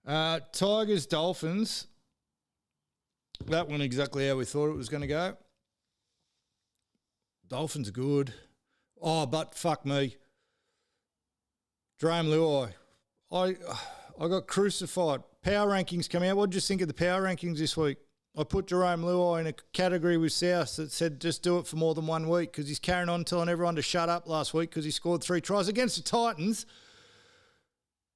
Tigers, Dolphins. That went exactly how we thought it was going to go. Dolphins are good. Oh, but fuck me. Jerome Luai. I got crucified. Power rankings come out. What did you think of the power rankings this week? I put Jerome Luai in a category with South that said just do it for more than 1 week because he's carrying on telling everyone to shut up last week because he scored 3 tries against the Titans,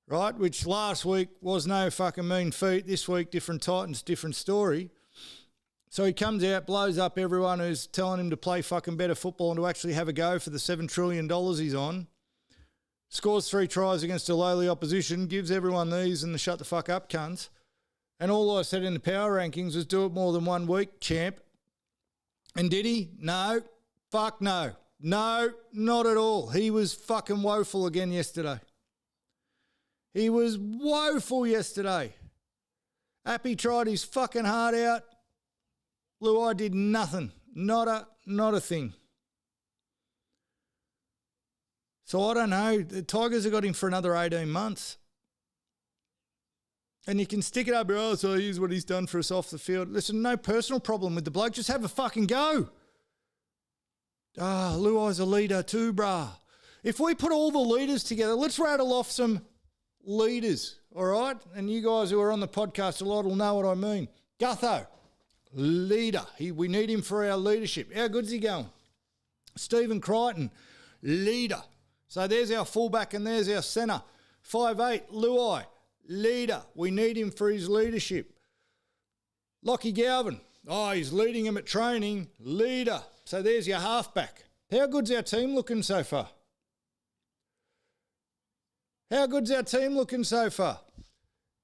right, which last week was no fucking mean feat. This week, different Titans, different story. So he comes out, blows up everyone who's telling him to play fucking better football and to actually have a go for the $7 trillion he's on. Scores 3 tries against a lowly opposition, gives everyone these and the shut the fuck up cunts. And all I said in the power rankings was do it more than 1 week, champ. And did he? No. Fuck no. No, not at all. He was fucking woeful again yesterday. He was woeful yesterday. Appy tried his fucking heart out. Luai did nothing. Not a thing. So I don't know. The Tigers have got him for another 18 months. And you can stick it up, oh, so here's what he's done for us off the field. Listen, no personal problem with the bloke. Just have a fucking go. Luai's a leader too, brah. If we put all the leaders together, let's rattle off some leaders, all right? And you guys who are on the podcast a lot will know what I mean. Gutho, leader. We need him for our leadership. How good's he going? Stephen Crichton, leader. So there's our fullback and there's our centre. 5'8", Luai, leader. We need him for his leadership. Lockie Galvin, he's leading him at training, leader. So there's your halfback. How good's our team looking so far? How good's our team looking so far?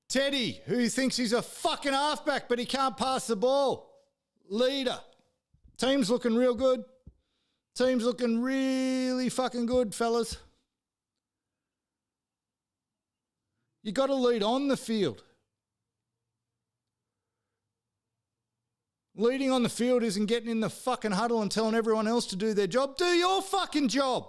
Teddy, who thinks he's a fucking halfback but he can't pass the ball. Leader. Team's looking real good. Team's looking really fucking good, fellas. You got to lead on the field. Leading on the field isn't getting in the fucking huddle and telling everyone else to do their job. Do your fucking job.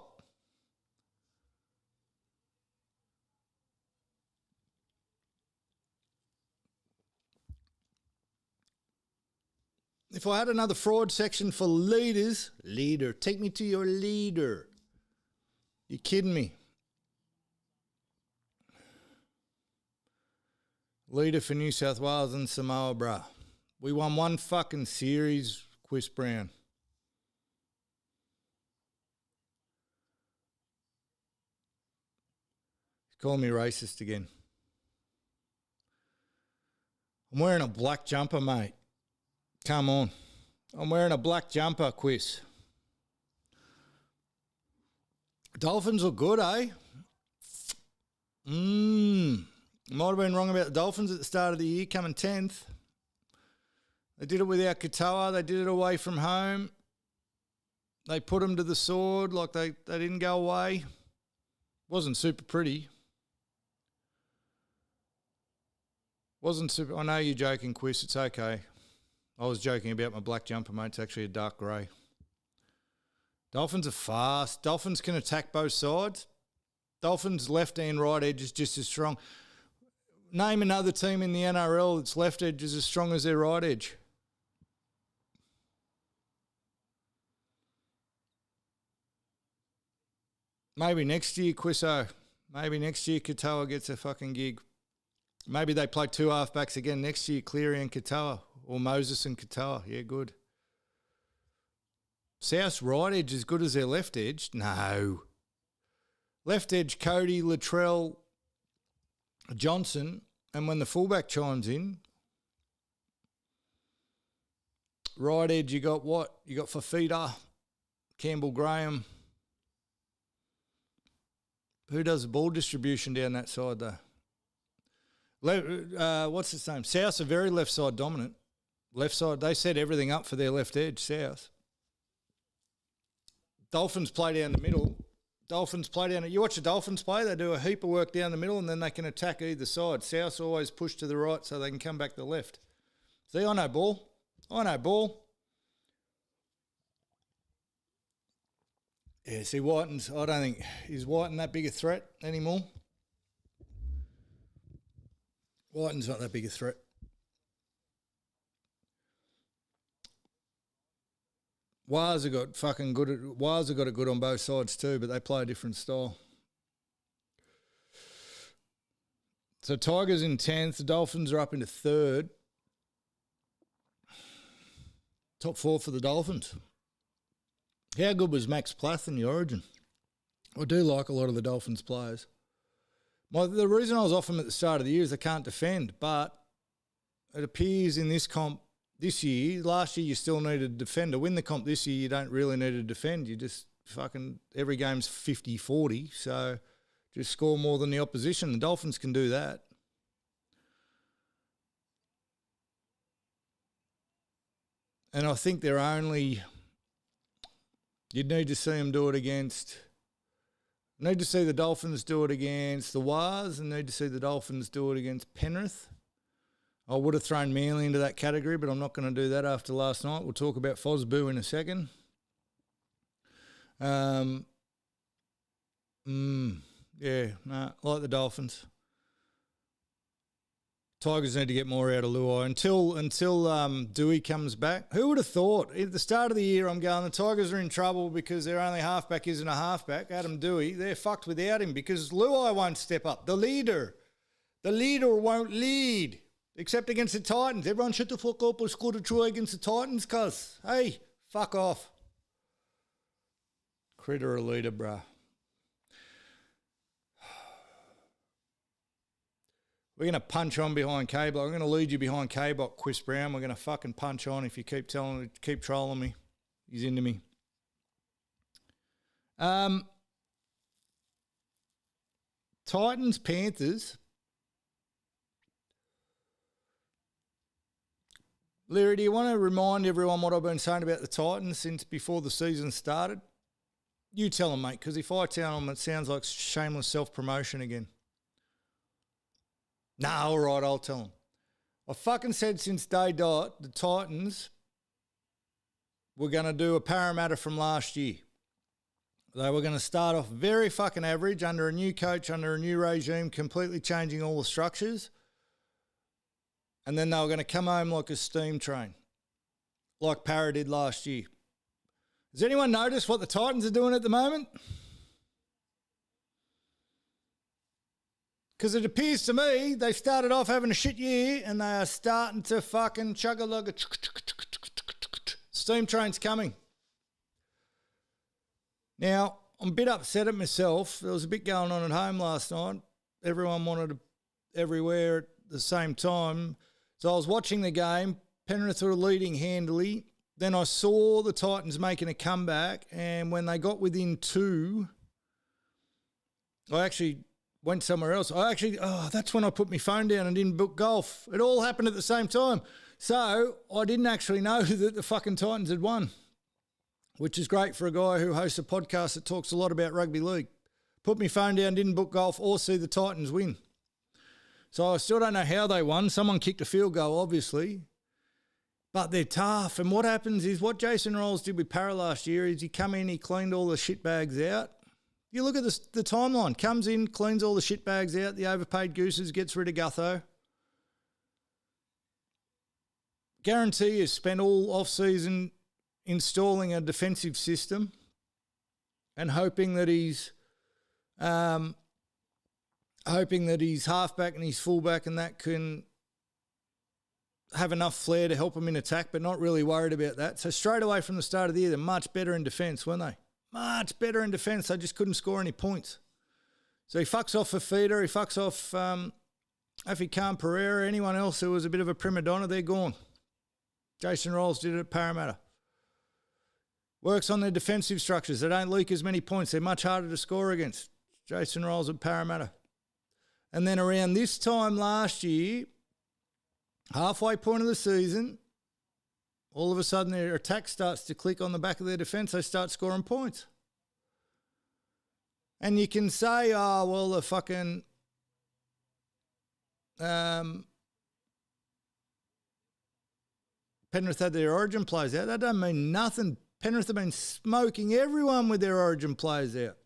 If I had another fraud section for leaders, leader, take me to your leader. You kidding me? Leader for New South Wales and Samoa, bruh. We won one fucking series, Chris Brown. He's calling me racist again. I'm wearing a black jumper, mate. Come on. I'm wearing a black jumper, Quiz. Dolphins look good, eh? Might have been wrong about the Dolphins at the start of the year, coming 10th. They did it without Katoa. They did it away from home. They put them to the sword like they didn't go away. Wasn't super pretty. Wasn't super... I know you're joking, Quiz. It's okay. I was joking about my black jumper, mate. It's actually a dark grey. Dolphins are fast. Dolphins can attack both sides. Dolphins' left and right edge is just as strong. Name another team in the NRL that's left edge is as strong as their right edge. Maybe next year, Quisso. Maybe next year Katoa gets a fucking gig. Maybe they play two halfbacks again next year, Cleary and Katoa. Or Moses and Katoa. Yeah, good. South's right edge as good as their left edge? No. Left edge, Cody, Latrell, Johnson. And when the fullback chimes in, right edge, you got what? You got Fafita, Campbell Graham. Who does the ball distribution down that side, though? What's his name? South's are very left side dominant. Left side, they set everything up for their left edge, South. Dolphins play down the middle. You watch the Dolphins play, they do a heap of work down the middle and then they can attack either side. South always push to the right so they can come back to the left. See, I know ball. Yeah, see, Whiten's, I don't think, is Whiten that big a threat anymore? Whiten's not that big a threat. Waz have got fucking good. Waz have got it good on both sides too, but they play a different style. So Tigers in 10th, the Dolphins are up into 3rd. Top 4 for the Dolphins. How good was Max Plath in the Origin? I do like a lot of the Dolphins players. The reason I was off them at the start of the year is they can't defend, but it appears in this comp this year, last year you still needed a defender. Win the comp this year, you don't really need to defend. You just fucking, every game's 50-40, so just score more than the opposition. The Dolphins can do that. And I think they're only, you'd need to see them do it against, need to see the Dolphins do it against the Wars and need to see the Dolphins do it against Penrith. I would have thrown Manly into that category, but I'm not going to do that after last night. We'll talk about Fosboo in a second. Yeah, no, like the Dolphins. Tigers need to get more out of Luai until Dewey comes back. Who would have thought? At the start of the year, I'm going, the Tigers are in trouble because their only halfback isn't a halfback, Adam Dewey. They're fucked without him because Luai won't step up. The leader won't lead, except against the Titans. Everyone shut the fuck up or scored a try against the Titans, cuz. Hey, fuck off. Critter a leader, bruh. We're going to punch on behind K-Block. I'm going to lead you behind K-Block, Chris Brown. We're going to fucking punch on if you keep trolling me. He's into me. Titans, Panthers. Larry, do you want to remind everyone what I've been saying about the Titans since before the season started? You tell them, mate, because if I tell them, it sounds like shameless self-promotion again. Nah, all right, I'll tell them. I fucking said since day dot, the Titans were going to do a Parramatta from last year. They were going to start off very fucking average under a new coach, under a new regime, completely changing all the structures. And then they were going to come home like a steam train, like Parra did last year. Has anyone noticed what the Titans are doing at the moment? Because it appears to me they started off having a shit year and they are starting to fucking chug-a-lug. Steam train's coming. Now, I'm a bit upset at myself. There was a bit going on at home last night. Everyone wanted everywhere at the same time. So I was watching the game. Penrith were leading handily. Then I saw the Titans making a comeback, and when they got within 2, I actually went somewhere else. That's when I put my phone down and didn't book golf. It all happened at the same time. So I didn't actually know that the fucking Titans had won, which is great for a guy who hosts a podcast that talks a lot about rugby league. Put my phone down, didn't book golf or see the Titans win. So I still don't know how they won. Someone kicked a field goal, obviously. But they're tough. And what happens is what Jason Rolls did with Parra last year is he come in, he cleaned all the shit bags out. You look at the timeline. Comes in, cleans all the shit bags out, the overpaid gooses, gets rid of Gutho. Guarantee has spent all off-season installing a defensive system and hoping that he's halfback and his fullback and that can have enough flair to help him in attack, but not really worried about that. So straight away from the start of the year, they're much better in defence, weren't they? Much better in defence. They just couldn't score any points. So he fucks off Fafita. He fucks off Afi Khan Pereira. Anyone else who was a bit of a prima donna, they're gone. Jason Rolls did it at Parramatta. Works on their defensive structures. They don't leak as many points. They're much harder to score against. Jason Rolls at Parramatta. And then around this time last year, halfway point of the season, all of a sudden their attack starts to click on the back of their defence. They start scoring points. And you can say, oh, well, the fucking Penrith had their origin players out. That doesn't mean nothing. Penrith have been smoking everyone with their origin players out.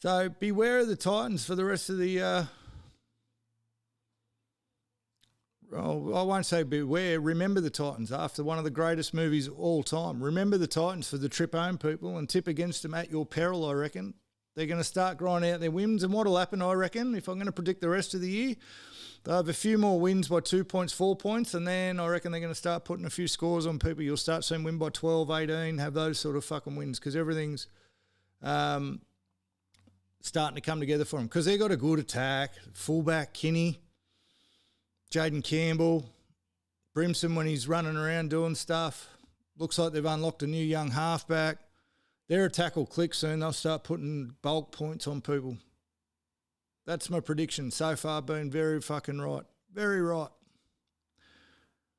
So beware of the Titans for the rest of the I won't say beware. Remember the Titans after one of the greatest movies of all time. Remember the Titans for the trip home, people, and tip against them at your peril, I reckon. They're going to start grinding out their wins, and what will happen, I reckon, if I'm going to predict the rest of the year, they'll have a few more wins by 2 points, 4 points, and then I reckon they're going to start putting a few scores on people. You'll start seeing win by 12, 18, have those sort of fucking wins because everything's starting to come together for them because they've got a good attack. Fullback, Kinney, Jaden Campbell, Brimson when he's running around doing stuff. Looks like they've unlocked a new young halfback. Their attack will click soon. They'll start putting bulk points on people. That's my prediction. So far, been very fucking right. Very right.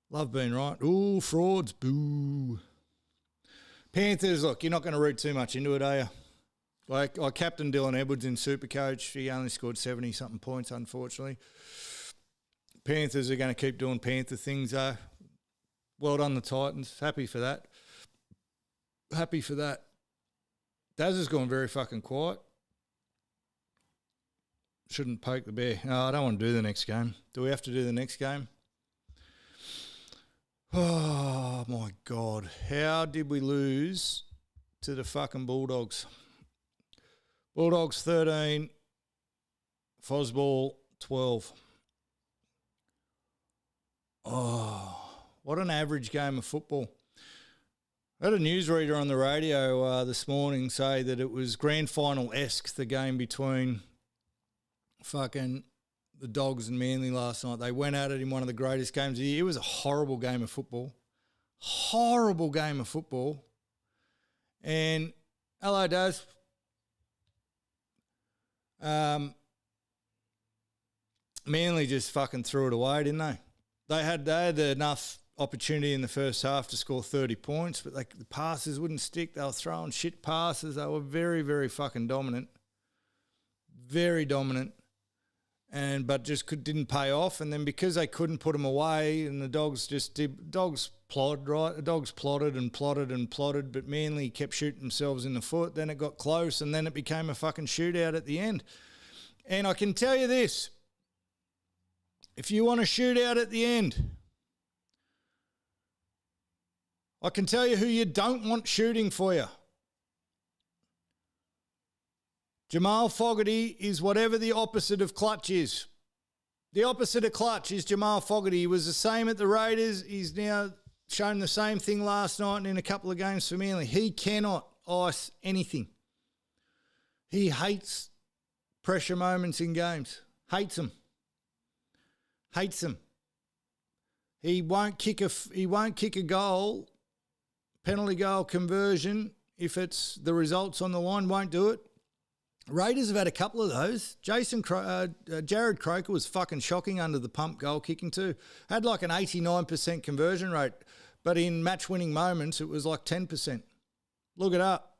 Love being right. Ooh, frauds. Boo. Panthers, look, you're not going to read too much into it, are you? Like, I captained Dylan Edwards in Supercoach. He only scored 70-something points, unfortunately. Panthers are going to keep doing Panther things, though. Well done, the Titans. Happy for that. happy for that. Daz has gone very fucking quiet. Shouldn't poke the bear. No, I don't want to do the next game. Do we have to do the next game? Oh, my God. How did we lose to the fucking Bulldogs? Bulldogs 13, Fosball 12. Oh, what an average game of football. I had a newsreader on the radio this morning say that it was grand final-esque, the game between fucking the Dogs and Manly last night. They went at it in one of the greatest games of the year. It was a horrible game of football. Horrible game of football. And hello, Daz. Manly just fucking threw it away, didn't they? They had enough opportunity in the first half to score 30 points, but the passes wouldn't stick. They were throwing shit passes. They were very, very fucking dominant. Very dominant. But didn't pay off. And then because they couldn't put them away and the Dogs plotted, right? The Dogs plotted and plotted and plotted, but Manly kept shooting themselves in the foot. Then it got close and then it became a fucking shootout at the end. And I can tell you this, if you want a shootout at the end, I can tell you who you don't want shooting for you. Jamal Fogarty is whatever the opposite of clutch is. The opposite of clutch is Jamal Fogarty. He was the same at the Raiders. He's now shown the same thing last night and in a couple of games for Manly. He cannot ice anything. He hates pressure moments in games. Hates them. Hates them. He won't kick a goal, penalty goal conversion, if it's the results on the line, won't do it. Raiders have had a couple of those. Jared Croker was fucking shocking under the pump goal kicking too. Had like an 89% conversion rate, but in match-winning moments it was like 10%. Look it up.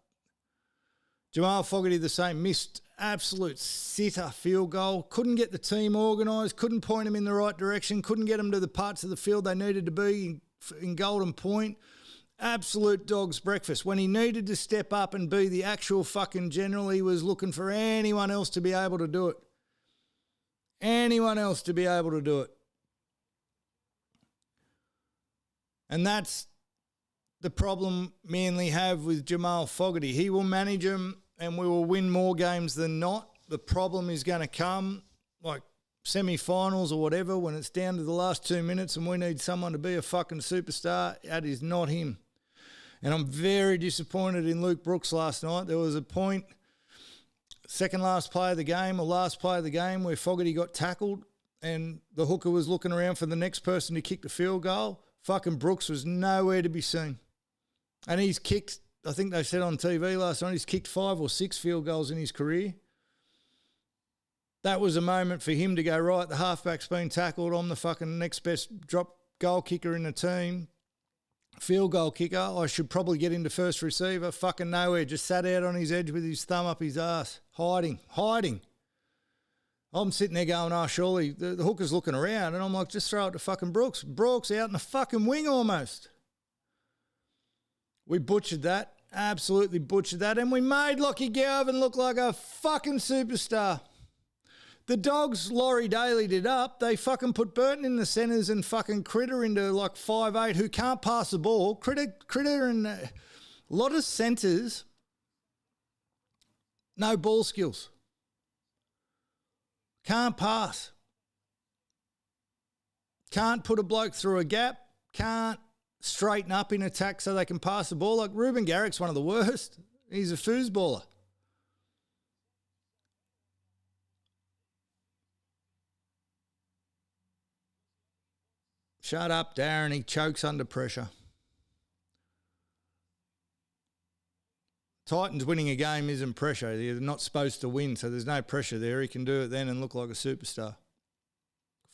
Jamal Fogarty the same, missed absolute sitter field goal. Couldn't get the team organised, couldn't point them in the right direction, couldn't get them to the parts of the field they needed to be in Golden Point. Absolute dog's breakfast. When he needed to step up and be the actual fucking general, he was looking for anyone else to be able to do it. Anyone else to be able to do it. And that's the problem Manly have with Jamal Fogarty. He will manage them and we will win more games than not. The problem is going to come like semi-finals or whatever when it's down to the last 2 minutes and we need someone to be a fucking superstar. That is not him. And I'm very disappointed in Luke Brooks last night. There was a point, second last play of the game or last play of the game where Fogarty got tackled and the hooker was looking around for the next person to kick the field goal. Fucking Brooks was nowhere to be seen. And he's kicked, I think they said on TV last night, he's kicked 5 or 6 field goals in his career. That was a moment for him to go, right, the halfback's been tackled. I'm the fucking next best drop goal kicker in the team. Field goal kicker. I should probably get into first receiver. Fucking nowhere. Just sat out on his edge with his thumb up his ass. Hiding. I'm sitting there going, oh, surely the hooker's looking around. And I'm like, just throw it to fucking Brooks. Brooks out in the fucking wing almost. We butchered that. Absolutely butchered that. And we made Lockie Galvin look like a fucking superstar. The Dogs, Laurie Daly did up. They fucking put Burton in the centres and fucking Critter into like 5'8", who can't pass the ball. Critter and a lot of centres, no ball skills. Can't pass. Can't put a bloke through a gap. Can't straighten up in attack so they can pass the ball. Like Ruben Garrick's one of the worst. He's a foosballer. Shut up, Darren. He chokes under pressure. Titans winning a game isn't pressure. They're not supposed to win, so there's no pressure there. He can do it then and look like a superstar.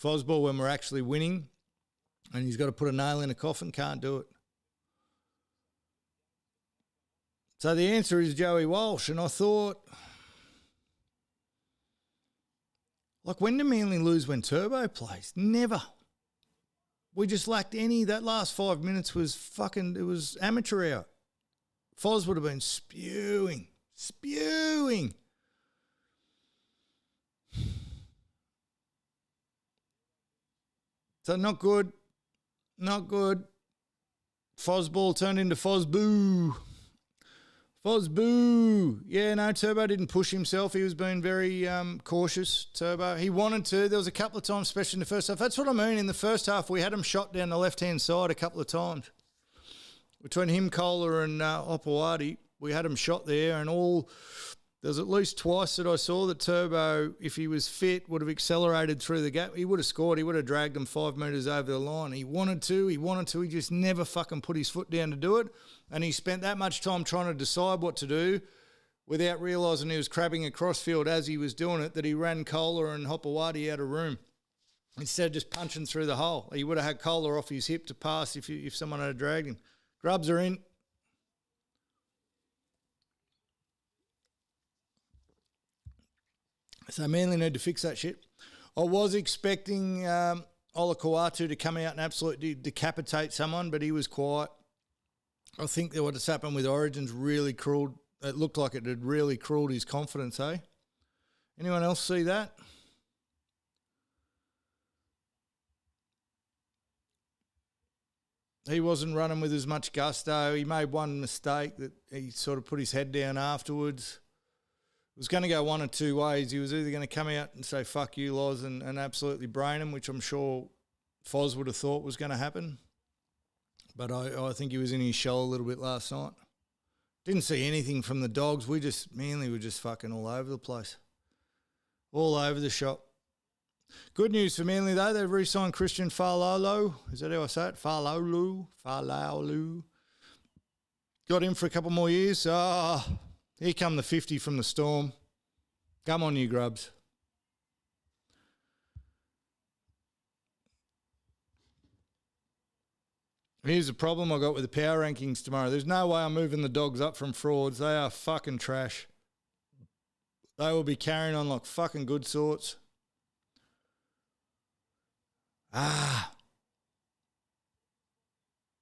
Fosball, when we're actually winning and he's got to put a nail in a coffin, can't do it. So the answer is Joey Walsh. And I thought, like, when do Manly lose when Turbo plays? Never. We just lacked any. That last 5 minutes was fucking, it was amateur hour. Foz would have been spewing. So not good. Foz ball turned into Fozboo. Yeah, no, Turbo didn't push himself. He was being very cautious, Turbo. He wanted to. There was a couple of times, especially in the first half. That's what I mean. In the first half, we had him shot down the left-hand side a couple of times. Between him, Kohler and Opawati, we had him shot there, and there's at least twice that I saw that Turbo, if he was fit, would have accelerated through the gap. He would have scored. He would have dragged them 5 metres over the line. He wanted to. He just never fucking put his foot down to do it. And he spent that much time trying to decide what to do without realising he was crabbing across field as he was doing it, that he ran Kohler and Hopawati out of room instead of just punching through the hole. He would have had Kohler off his hip to pass if someone had dragged him. Grubs are in. So Manly need to fix that shit. I was expecting Olakau'atu to come out and absolutely decapitate someone, but he was quiet. I think that what's happened with Origins really cruelled. It looked like it had really cruelled his confidence, eh? Anyone else see that? He wasn't running with as much gusto. He made one mistake that he sort of put his head down afterwards. It was going to go one of two ways. He was either going to come out and say, fuck you, Loz, and absolutely brain him, which I'm sure Foz would have thought was going to happen. But I think he was in his shell a little bit last night. Didn't see anything from the Dogs. Manly were just fucking all over the place. All over the shop. Good news for Manly, though. They've re-signed Christian Failalo. Is that how I say it? Failalo. Got him for a couple more years. Here come the 50 from the Storm. Come on, you grubs. Here's the problem I got with the power rankings tomorrow. There's no way I'm moving the Dogs up from frauds. They are fucking trash. They will be carrying on like fucking good sorts.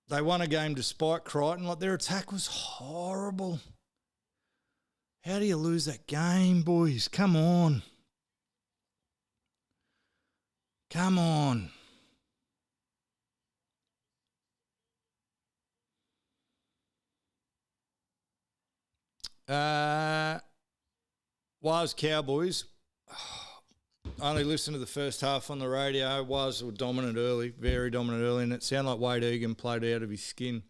They won a game despite Crichton. Like, their attack was horrible. How do you lose that game, boys? Come on. Was Cowboys. I only listened to the first half on the radio. Was dominant early, very dominant early, and it sounded like Wade Egan played out of his skin.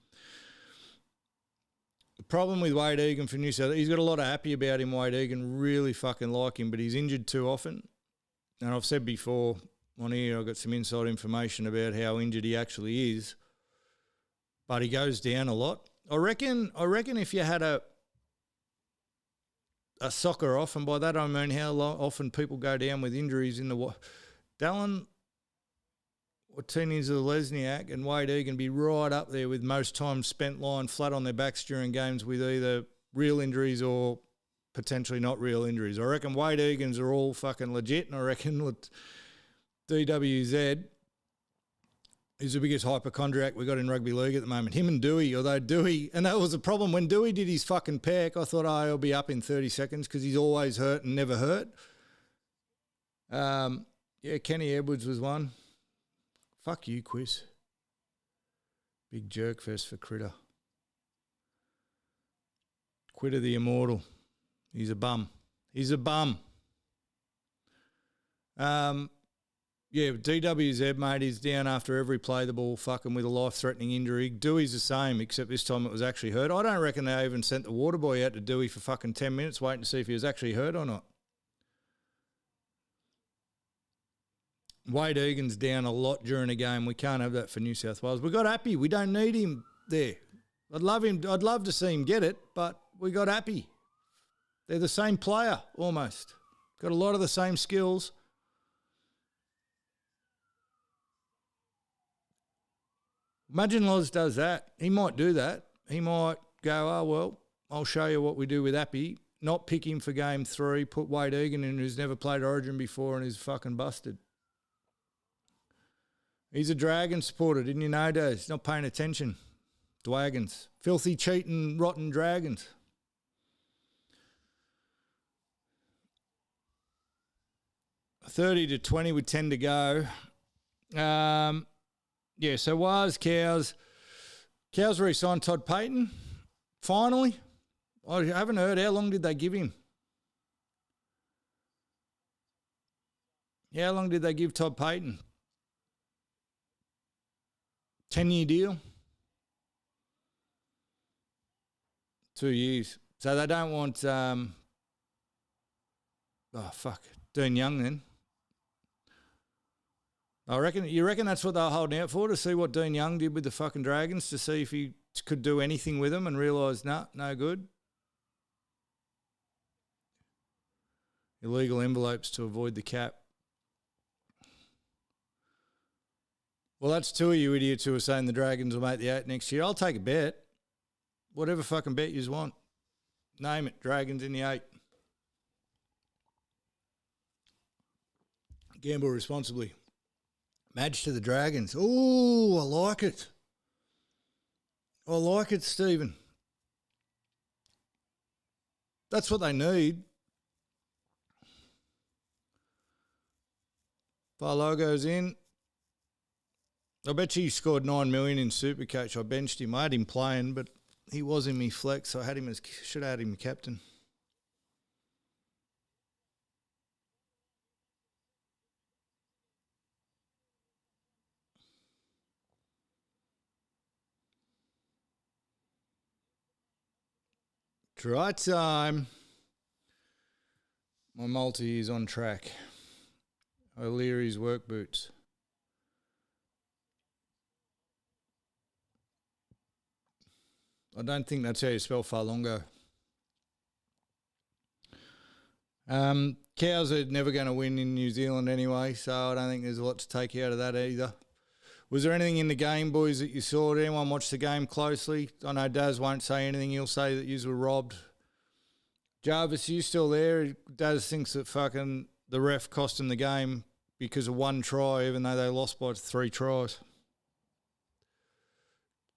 The problem with Wade Egan for New South, he's got a lot of happy about him, Wade Egan, really fucking like him, but he's injured too often. And I've said before on here, I've got some inside information about how injured he actually is, but he goes down a lot. I reckon if you had a soccer off, and by that I mean how often people go down with injuries in the Dallin, Martinez of the Lesniak and Wade Egan be right up there with most times spent lying flat on their backs during games with either real injuries or potentially not real injuries. I reckon Wade Egan's are all fucking legit, and I reckon DWZ is the biggest hypochondriac we got in rugby league at the moment. Him and Dewey, although Dewey, and that was the problem. When Dewey did his fucking pack, I thought, he'll be up in 30 seconds because he's always hurt and never hurt. Kenny Edwards was one. Fuck you, Quiz. Big jerk fest for Critter. Quitter the Immortal. He's a bum. DWZ, mate, is down after every play the ball fucking with a life-threatening injury. Dewey's the same, except this time it was actually hurt. I don't reckon they even sent the water boy out to Dewey for fucking 10 minutes waiting to see if he was actually hurt or not. Wade Egan's down a lot during a game. We can't have that for New South Wales. We got Appy. We don't need him there. I'd love to see him get it, but we got Appy. They're the same player, almost. Got a lot of the same skills. Imagine Loz does that. He might do that. He might go, I'll show you what we do with Appy. Not pick him for game 3, put Wade Egan in who's never played Origin before and is fucking busted. He's a Dragon supporter, didn't you know, Daz? Not paying attention. Dragons. Filthy, cheating, rotten Dragons. $30-20 with 10 to go. So was Cows. Cows re-signed Todd Payton, finally. I haven't heard. How long did they give him? How long did they give Todd Payton? 10-year deal? 2 years. So they don't want, Dean Young then. You reckon that's what they're holding out for, to see what Dean Young did with the fucking Dragons, to see if he could do anything with them and realise, no good? Illegal envelopes to avoid the cap. Well, that's two of you idiots who are saying the Dragons will make the 8 next year. I'll take a bet. Whatever fucking bet you want. Name it. Dragons in the 8. Gamble responsibly. Match to the Dragons. Oh, I like it. I like it, Stephen. That's what they need. Farlogo's in. I bet you he scored $9 million in Supercoach. I benched him. I had him playing, but he was in me flex, so I had him should have had him captain. Try time. My multi is on track. O'Leary's work boots. I don't think that's how you spell Farlongo. Cows are never going to win in New Zealand anyway, so I don't think there's a lot to take out of that either. Was there anything in the game, boys, that you saw? Did anyone watch the game closely? I know Daz won't say anything. He'll say that you were robbed. Jarvis, are you still there? Daz thinks that fucking the ref cost him the game because of one try, even though they lost by 3 tries.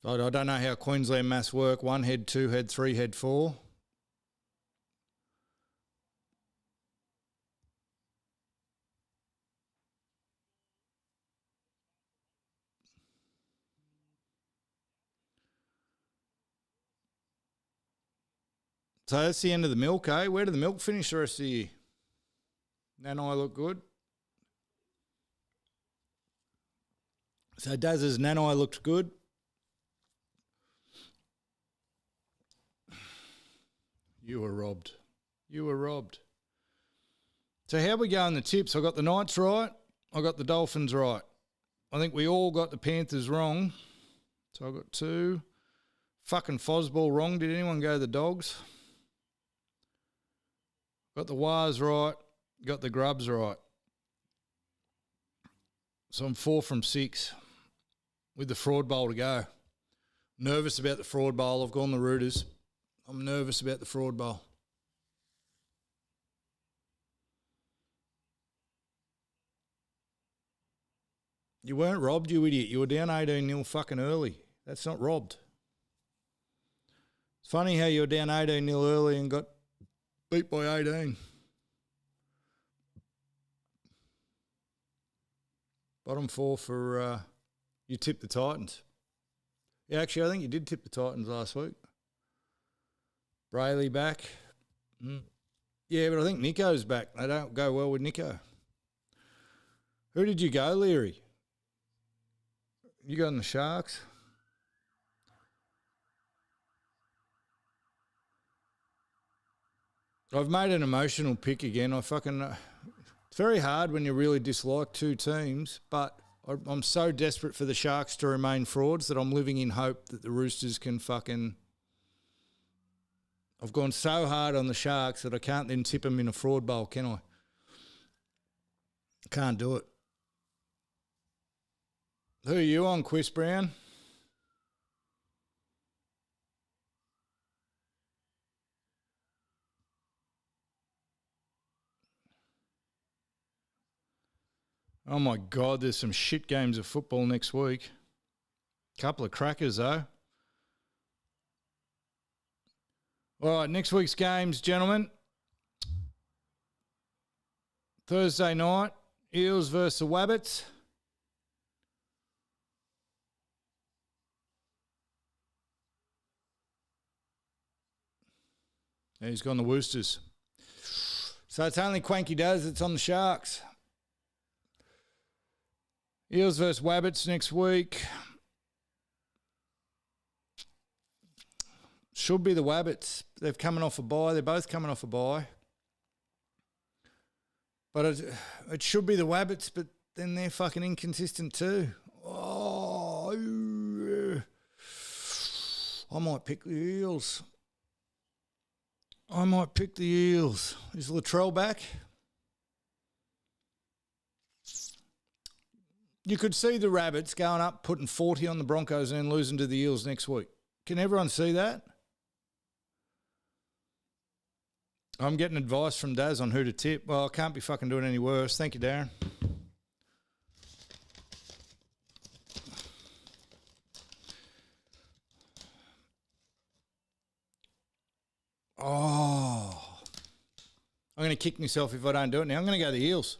I don't know how Queensland maths work. 1 head, 2 head, 3 head, 4. So that's the end of the milk, eh? Where did the milk finish the rest of the year? Nanai look good. So Daz's Nanai looked good. You were robbed. You were robbed. So how we go in the tips? I got the Knights right. I got the Dolphins right. I think we all got the Panthers wrong. So I got 2. Fucking Fosball wrong. Did anyone go the Dogs? Got the Wars right. Got the Grubs right. So I'm 4 from 6 with the Fraud Bowl to go. Nervous about the Fraud Bowl. I've gone the Rooters. I'm nervous about the Fraud Bowl. You weren't robbed, you idiot. You were down 18-0 fucking early. That's not robbed. It's funny how you were down 18-0 early and got beat by 18. Bottom 4 for you tipped the Titans. Yeah, actually, I think you did tip the Titans last week. Brayley back. Yeah, but I think Nico's back. They don't go well with Nico. Who did you go, Leary? You got in the Sharks? I've made an emotional pick again. It's very hard when you really dislike 2 teams, but I'm so desperate for the Sharks to remain frauds that I'm living in hope that the Roosters can fucking... I've gone so hard on the Sharks that I can't then tip them in a fraud bowl, can I? Can't do it. Who are you on, Chris Brown? Oh, my God, there's some shit games of football next week. Couple of crackers, though. All right, next week's games, gentlemen. Thursday night, Eels versus the Wabbits. And he's gone the Woosters. So it's only Quanky Daz that's on the Sharks. Eels versus Wabbits next week. Should be the Wabbits. They're coming off a bye. They're both coming off a bye. But it should be the Wabbits, but then they're fucking inconsistent too. Oh, I might pick the Eels. Is Latrell back? You could see the Rabbits going up, putting 40 on the Broncos and then losing to the Eels next week. Can everyone see that? I'm getting advice from Daz on who to tip. Well, I can't be fucking doing any worse. Thank you, Darren. Oh. I'm going to kick myself if I don't do it now. I'm going to go the Eels.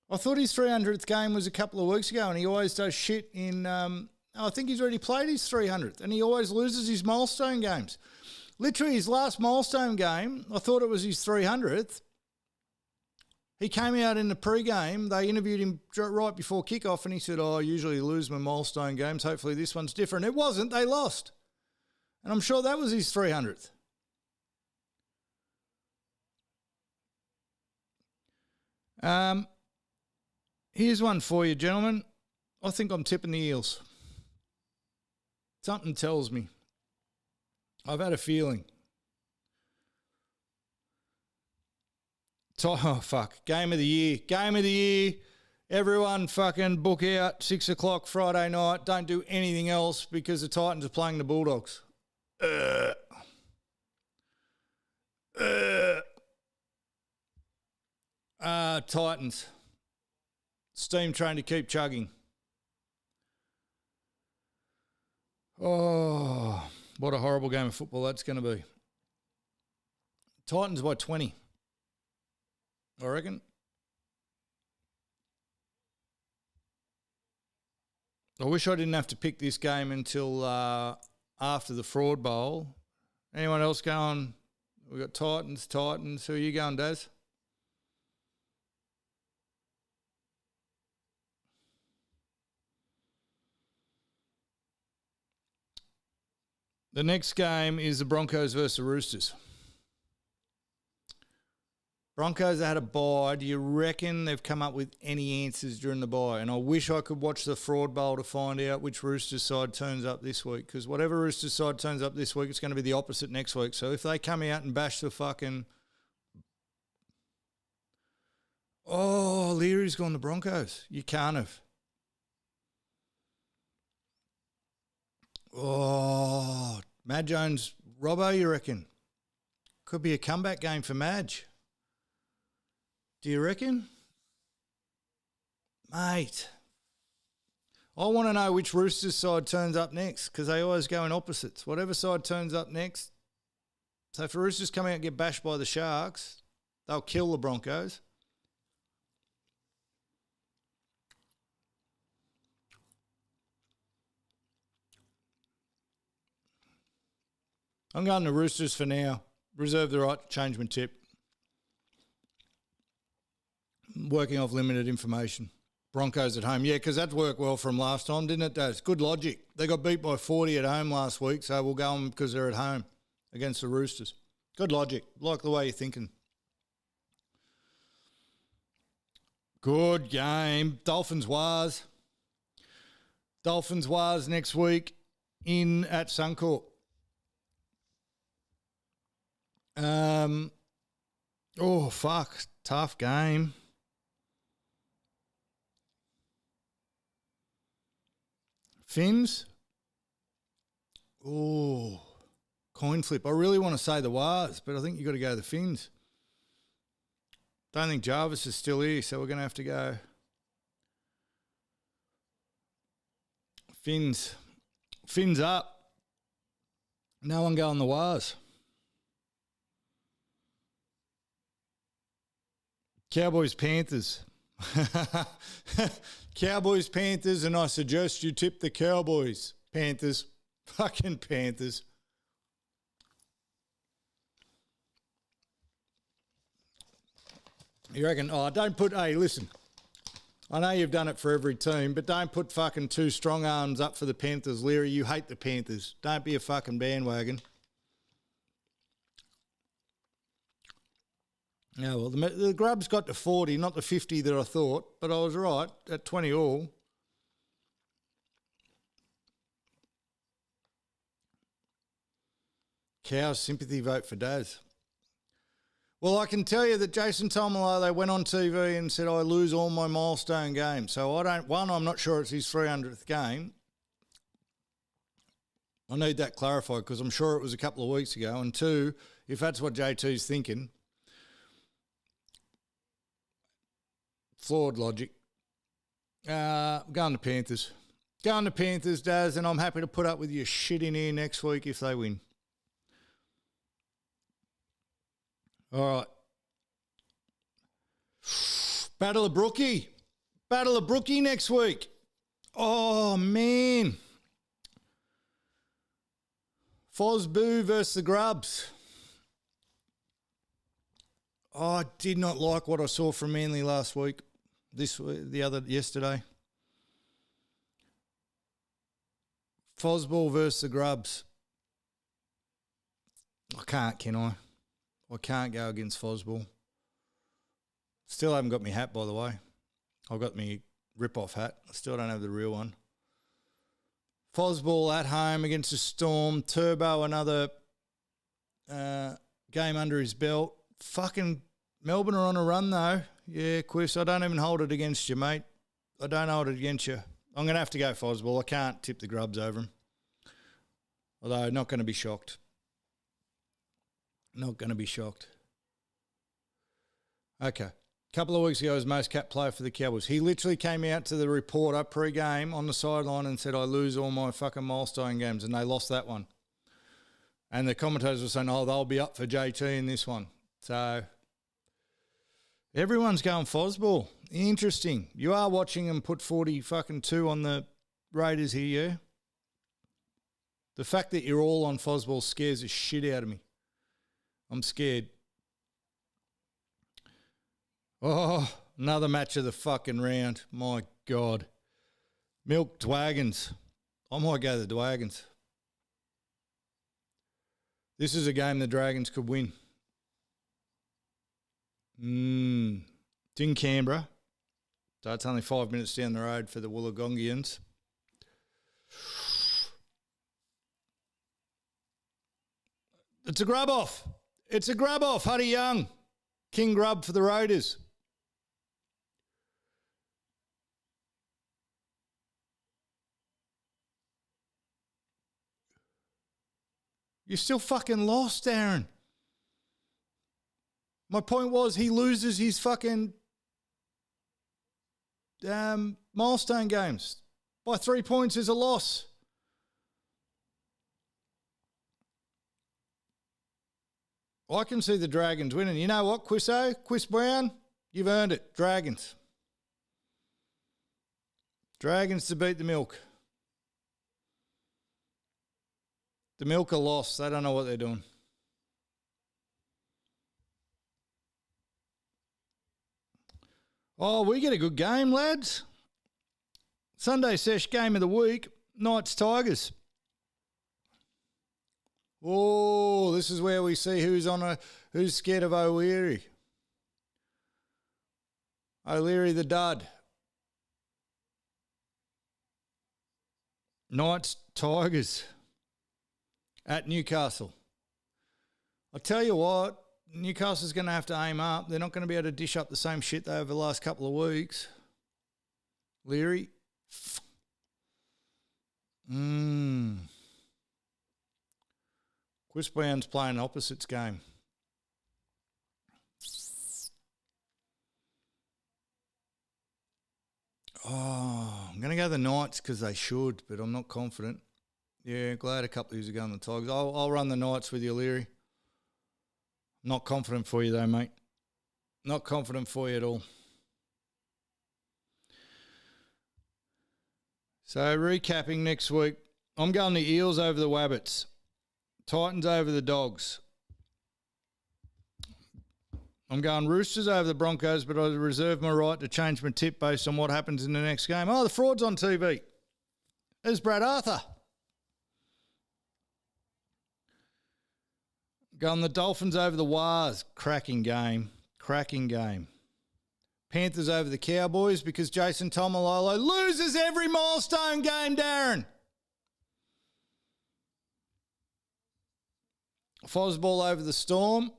I thought his 300th game was a couple of weeks ago and he always does shit in... I think he's already played his 300th and he always loses his milestone games. Literally, his last milestone game, I thought it was his 300th. He came out in the pre-game. They interviewed him right before kickoff and he said, I usually lose my milestone games. Hopefully this one's different. It wasn't. They lost. And I'm sure that was his 300th. Here's one for you, gentlemen. I think I'm tipping the Eels. Something tells me. I've had a feeling. Oh, fuck. Game of the year. Game of the year. Everyone fucking book out 6 o'clock Friday night. Don't do anything else because the Titans are playing the Bulldogs. Titans. Steam train to keep chugging. Oh... What a horrible game of football that's going to be. Titans by 20, I reckon. I wish I didn't have to pick this game until after the Fraud Bowl. Anyone else going? We've got Titans. Who are you going, Daz? The next game is the Broncos versus the Roosters. Broncos had a bye. Do you reckon they've come up with any answers during the bye? And I wish I could watch the Fraud Bowl to find out which Roosters side turns up this week. Because whatever Roosters side turns up this week, it's going to be the opposite next week. So if they come out and bash the fucking... Oh, Leary's gone the Broncos. You can't have. Oh, Mad Jones, Robbo, you reckon? Could be a comeback game for Madge. Do you reckon? Mate, I want to know which Roosters side turns up next because they always go in opposites. Whatever side turns up next. So if the Roosters come out and get bashed by the Sharks, they'll kill the Broncos. I'm going to Roosters for now. Reserve the right to change my tip. Working off limited information. Broncos at home. Yeah, because that worked well from last time, didn't it, Daz? Good logic. They got beat by 40 at home last week, so we'll go on because they're at home against the Roosters. Good logic. Like the way you're thinking. Good game. Dolphins-Wars. Dolphins-Wars next week in at Suncorp. Oh, fuck. Tough game. Finns. Oh, coin flip. I really want to say the Wars, but I think you've got to go the Finns. Don't think Jarvis is still here, so we're going to have to go Finns. Finns up. No one going the Wars. Cowboys, Panthers. Cowboys, Panthers, and I suggest you tip the Cowboys. Panthers. Fucking Panthers. You reckon, hey, listen. I know you've done it for every team, but don't put fucking two strong arms up for the Panthers. Leary, you hate the Panthers. Don't be a fucking bandwagon. Yeah, well, the Grubs got to 40, not the 50 that I thought, but I was right at 20 all. Cows sympathy vote for Daz. Well, I can tell you that Jason Tomalolo went on TV and said, I lose all my milestone games. So I'm not sure it's his 300th game. I need that clarified because I'm sure it was a couple of weeks ago. And two, if that's what JT's thinking, flawed logic. Going to Panthers. Going to Panthers, Daz, and I'm happy to put up with your shit in here next week if they win. All right. Battle of Brookie. Battle of Brookie next week. Oh, man. Fosboo versus the Grubs. Oh, I did not like what I saw from Manly last week. Yesterday. Fosball versus the Grubs. I can't, can I? I can't go against Fosball. Still haven't got my hat, by the way. I've got my rip-off hat. I still don't have the real one. Fosball at home against the Storm. Turbo, another game under his belt. Fucking Melbourne are on a run, though. Yeah, Quiz, I don't even hold it against you, mate. I don't hold it against you. I'm going to have to go Fosball. I can't tip the Grubs over him. Although, not going to be shocked. Not going to be shocked. Okay. A couple of weeks ago, he was most capped player for the Cowboys. He literally came out to the reporter pre-game on the sideline and said, I lose all my fucking milestone games, and they lost that one. And the commentators were saying, they'll be up for JT in this one. So everyone's going Fosball. Interesting. You are watching them put 42 on the Raiders here, yeah? The fact that you're all on Fosball scares the shit out of me. I'm scared. Oh, another match of the fucking round. My God. Milk Dwagons. I might go the Dwagons. This is a game the Dragons could win. It's in Canberra. So it's only 5 minutes down the road for the Wollongongians. It's a grub off. It's a grub off. Huddy Young. King Grub for the Raiders. You still fucking lost, Aaron. My point was he loses his fucking milestone games. By 3 points is a loss. I can see the Dragons winning. You know what, Quisso? Quiz Brown, you've earned it. Dragons. Dragons to beat the Milk. The Milk are lost. They don't know what they're doing. Oh, we get a good game, lads. Sunday Sesh game of the week. Knights Tigers. Oh, this is where we see who's scared of O'Leary. O'Leary the dud. Knights Tigers at Newcastle. I tell you what, Newcastle's going to have to aim up. They're not going to be able to dish up the same shit they over the last couple of weeks. Leary. Chris Brown's playing opposites game. Oh, I'm going to go the Knights because they should, but I'm not confident. Yeah, glad a couple of years ago on the Tigers. I'll run the Knights with you, Leary. Not confident for you though, mate. Not confident for you at all. So recapping next week, I'm going the Eels over the Wabbits. Titans over the Dogs. I'm going Roosters over the Broncos, but I reserve my right to change my tip based on what happens in the next game. Oh, the fraud's on TV. There's Brad Arthur. Going the Dolphins over the Wars. Cracking game. Cracking game. Panthers over the Cowboys because Jason Tomalolo loses every milestone game, Darren. Fosball over the Storm.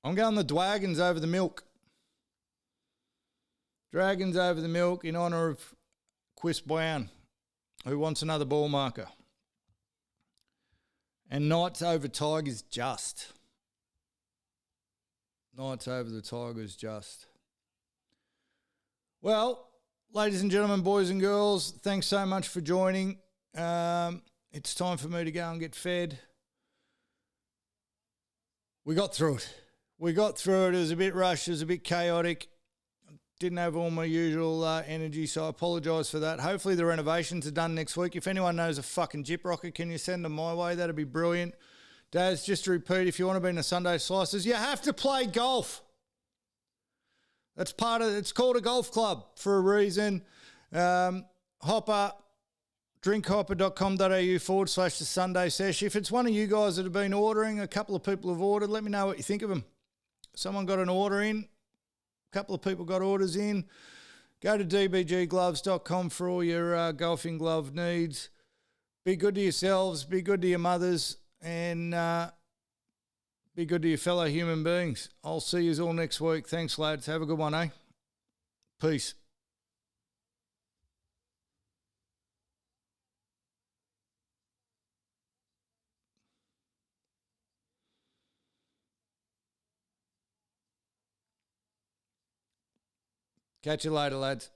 I'm going the Dragons over the Milk. Dragons over the Milk in honour of Quist Brown, who wants another ball marker. And Knights over Tigers just. Knights over the Tigers just. Well, ladies and gentlemen, boys and girls, thanks so much for joining. It's time for me to go and get fed. We got through it. We got through it. It was a bit rushed. It was a bit chaotic. Didn't have all my usual energy, so I apologise for that. Hopefully the renovations are done next week. If anyone knows a fucking Jip Rocker, can you send them my way? That'd be brilliant. Daz, just to repeat, if you want to be in the Sunday Slices, you have to play golf. That's part of it. It's called a golf club for a reason. Hopper, drinkhopper.com.au/the Sunday Sesh. If it's one of you guys that have been ordering, a couple of people have ordered, let me know what you think of them. Someone got an order in. A couple of people got orders in. Go to dbggloves.com for all your golfing glove needs. Be good to yourselves. Be good to your mothers. And be good to your fellow human beings. I'll see you all next week. Thanks, lads. Have a good one, eh? Peace. Catch you later, lads.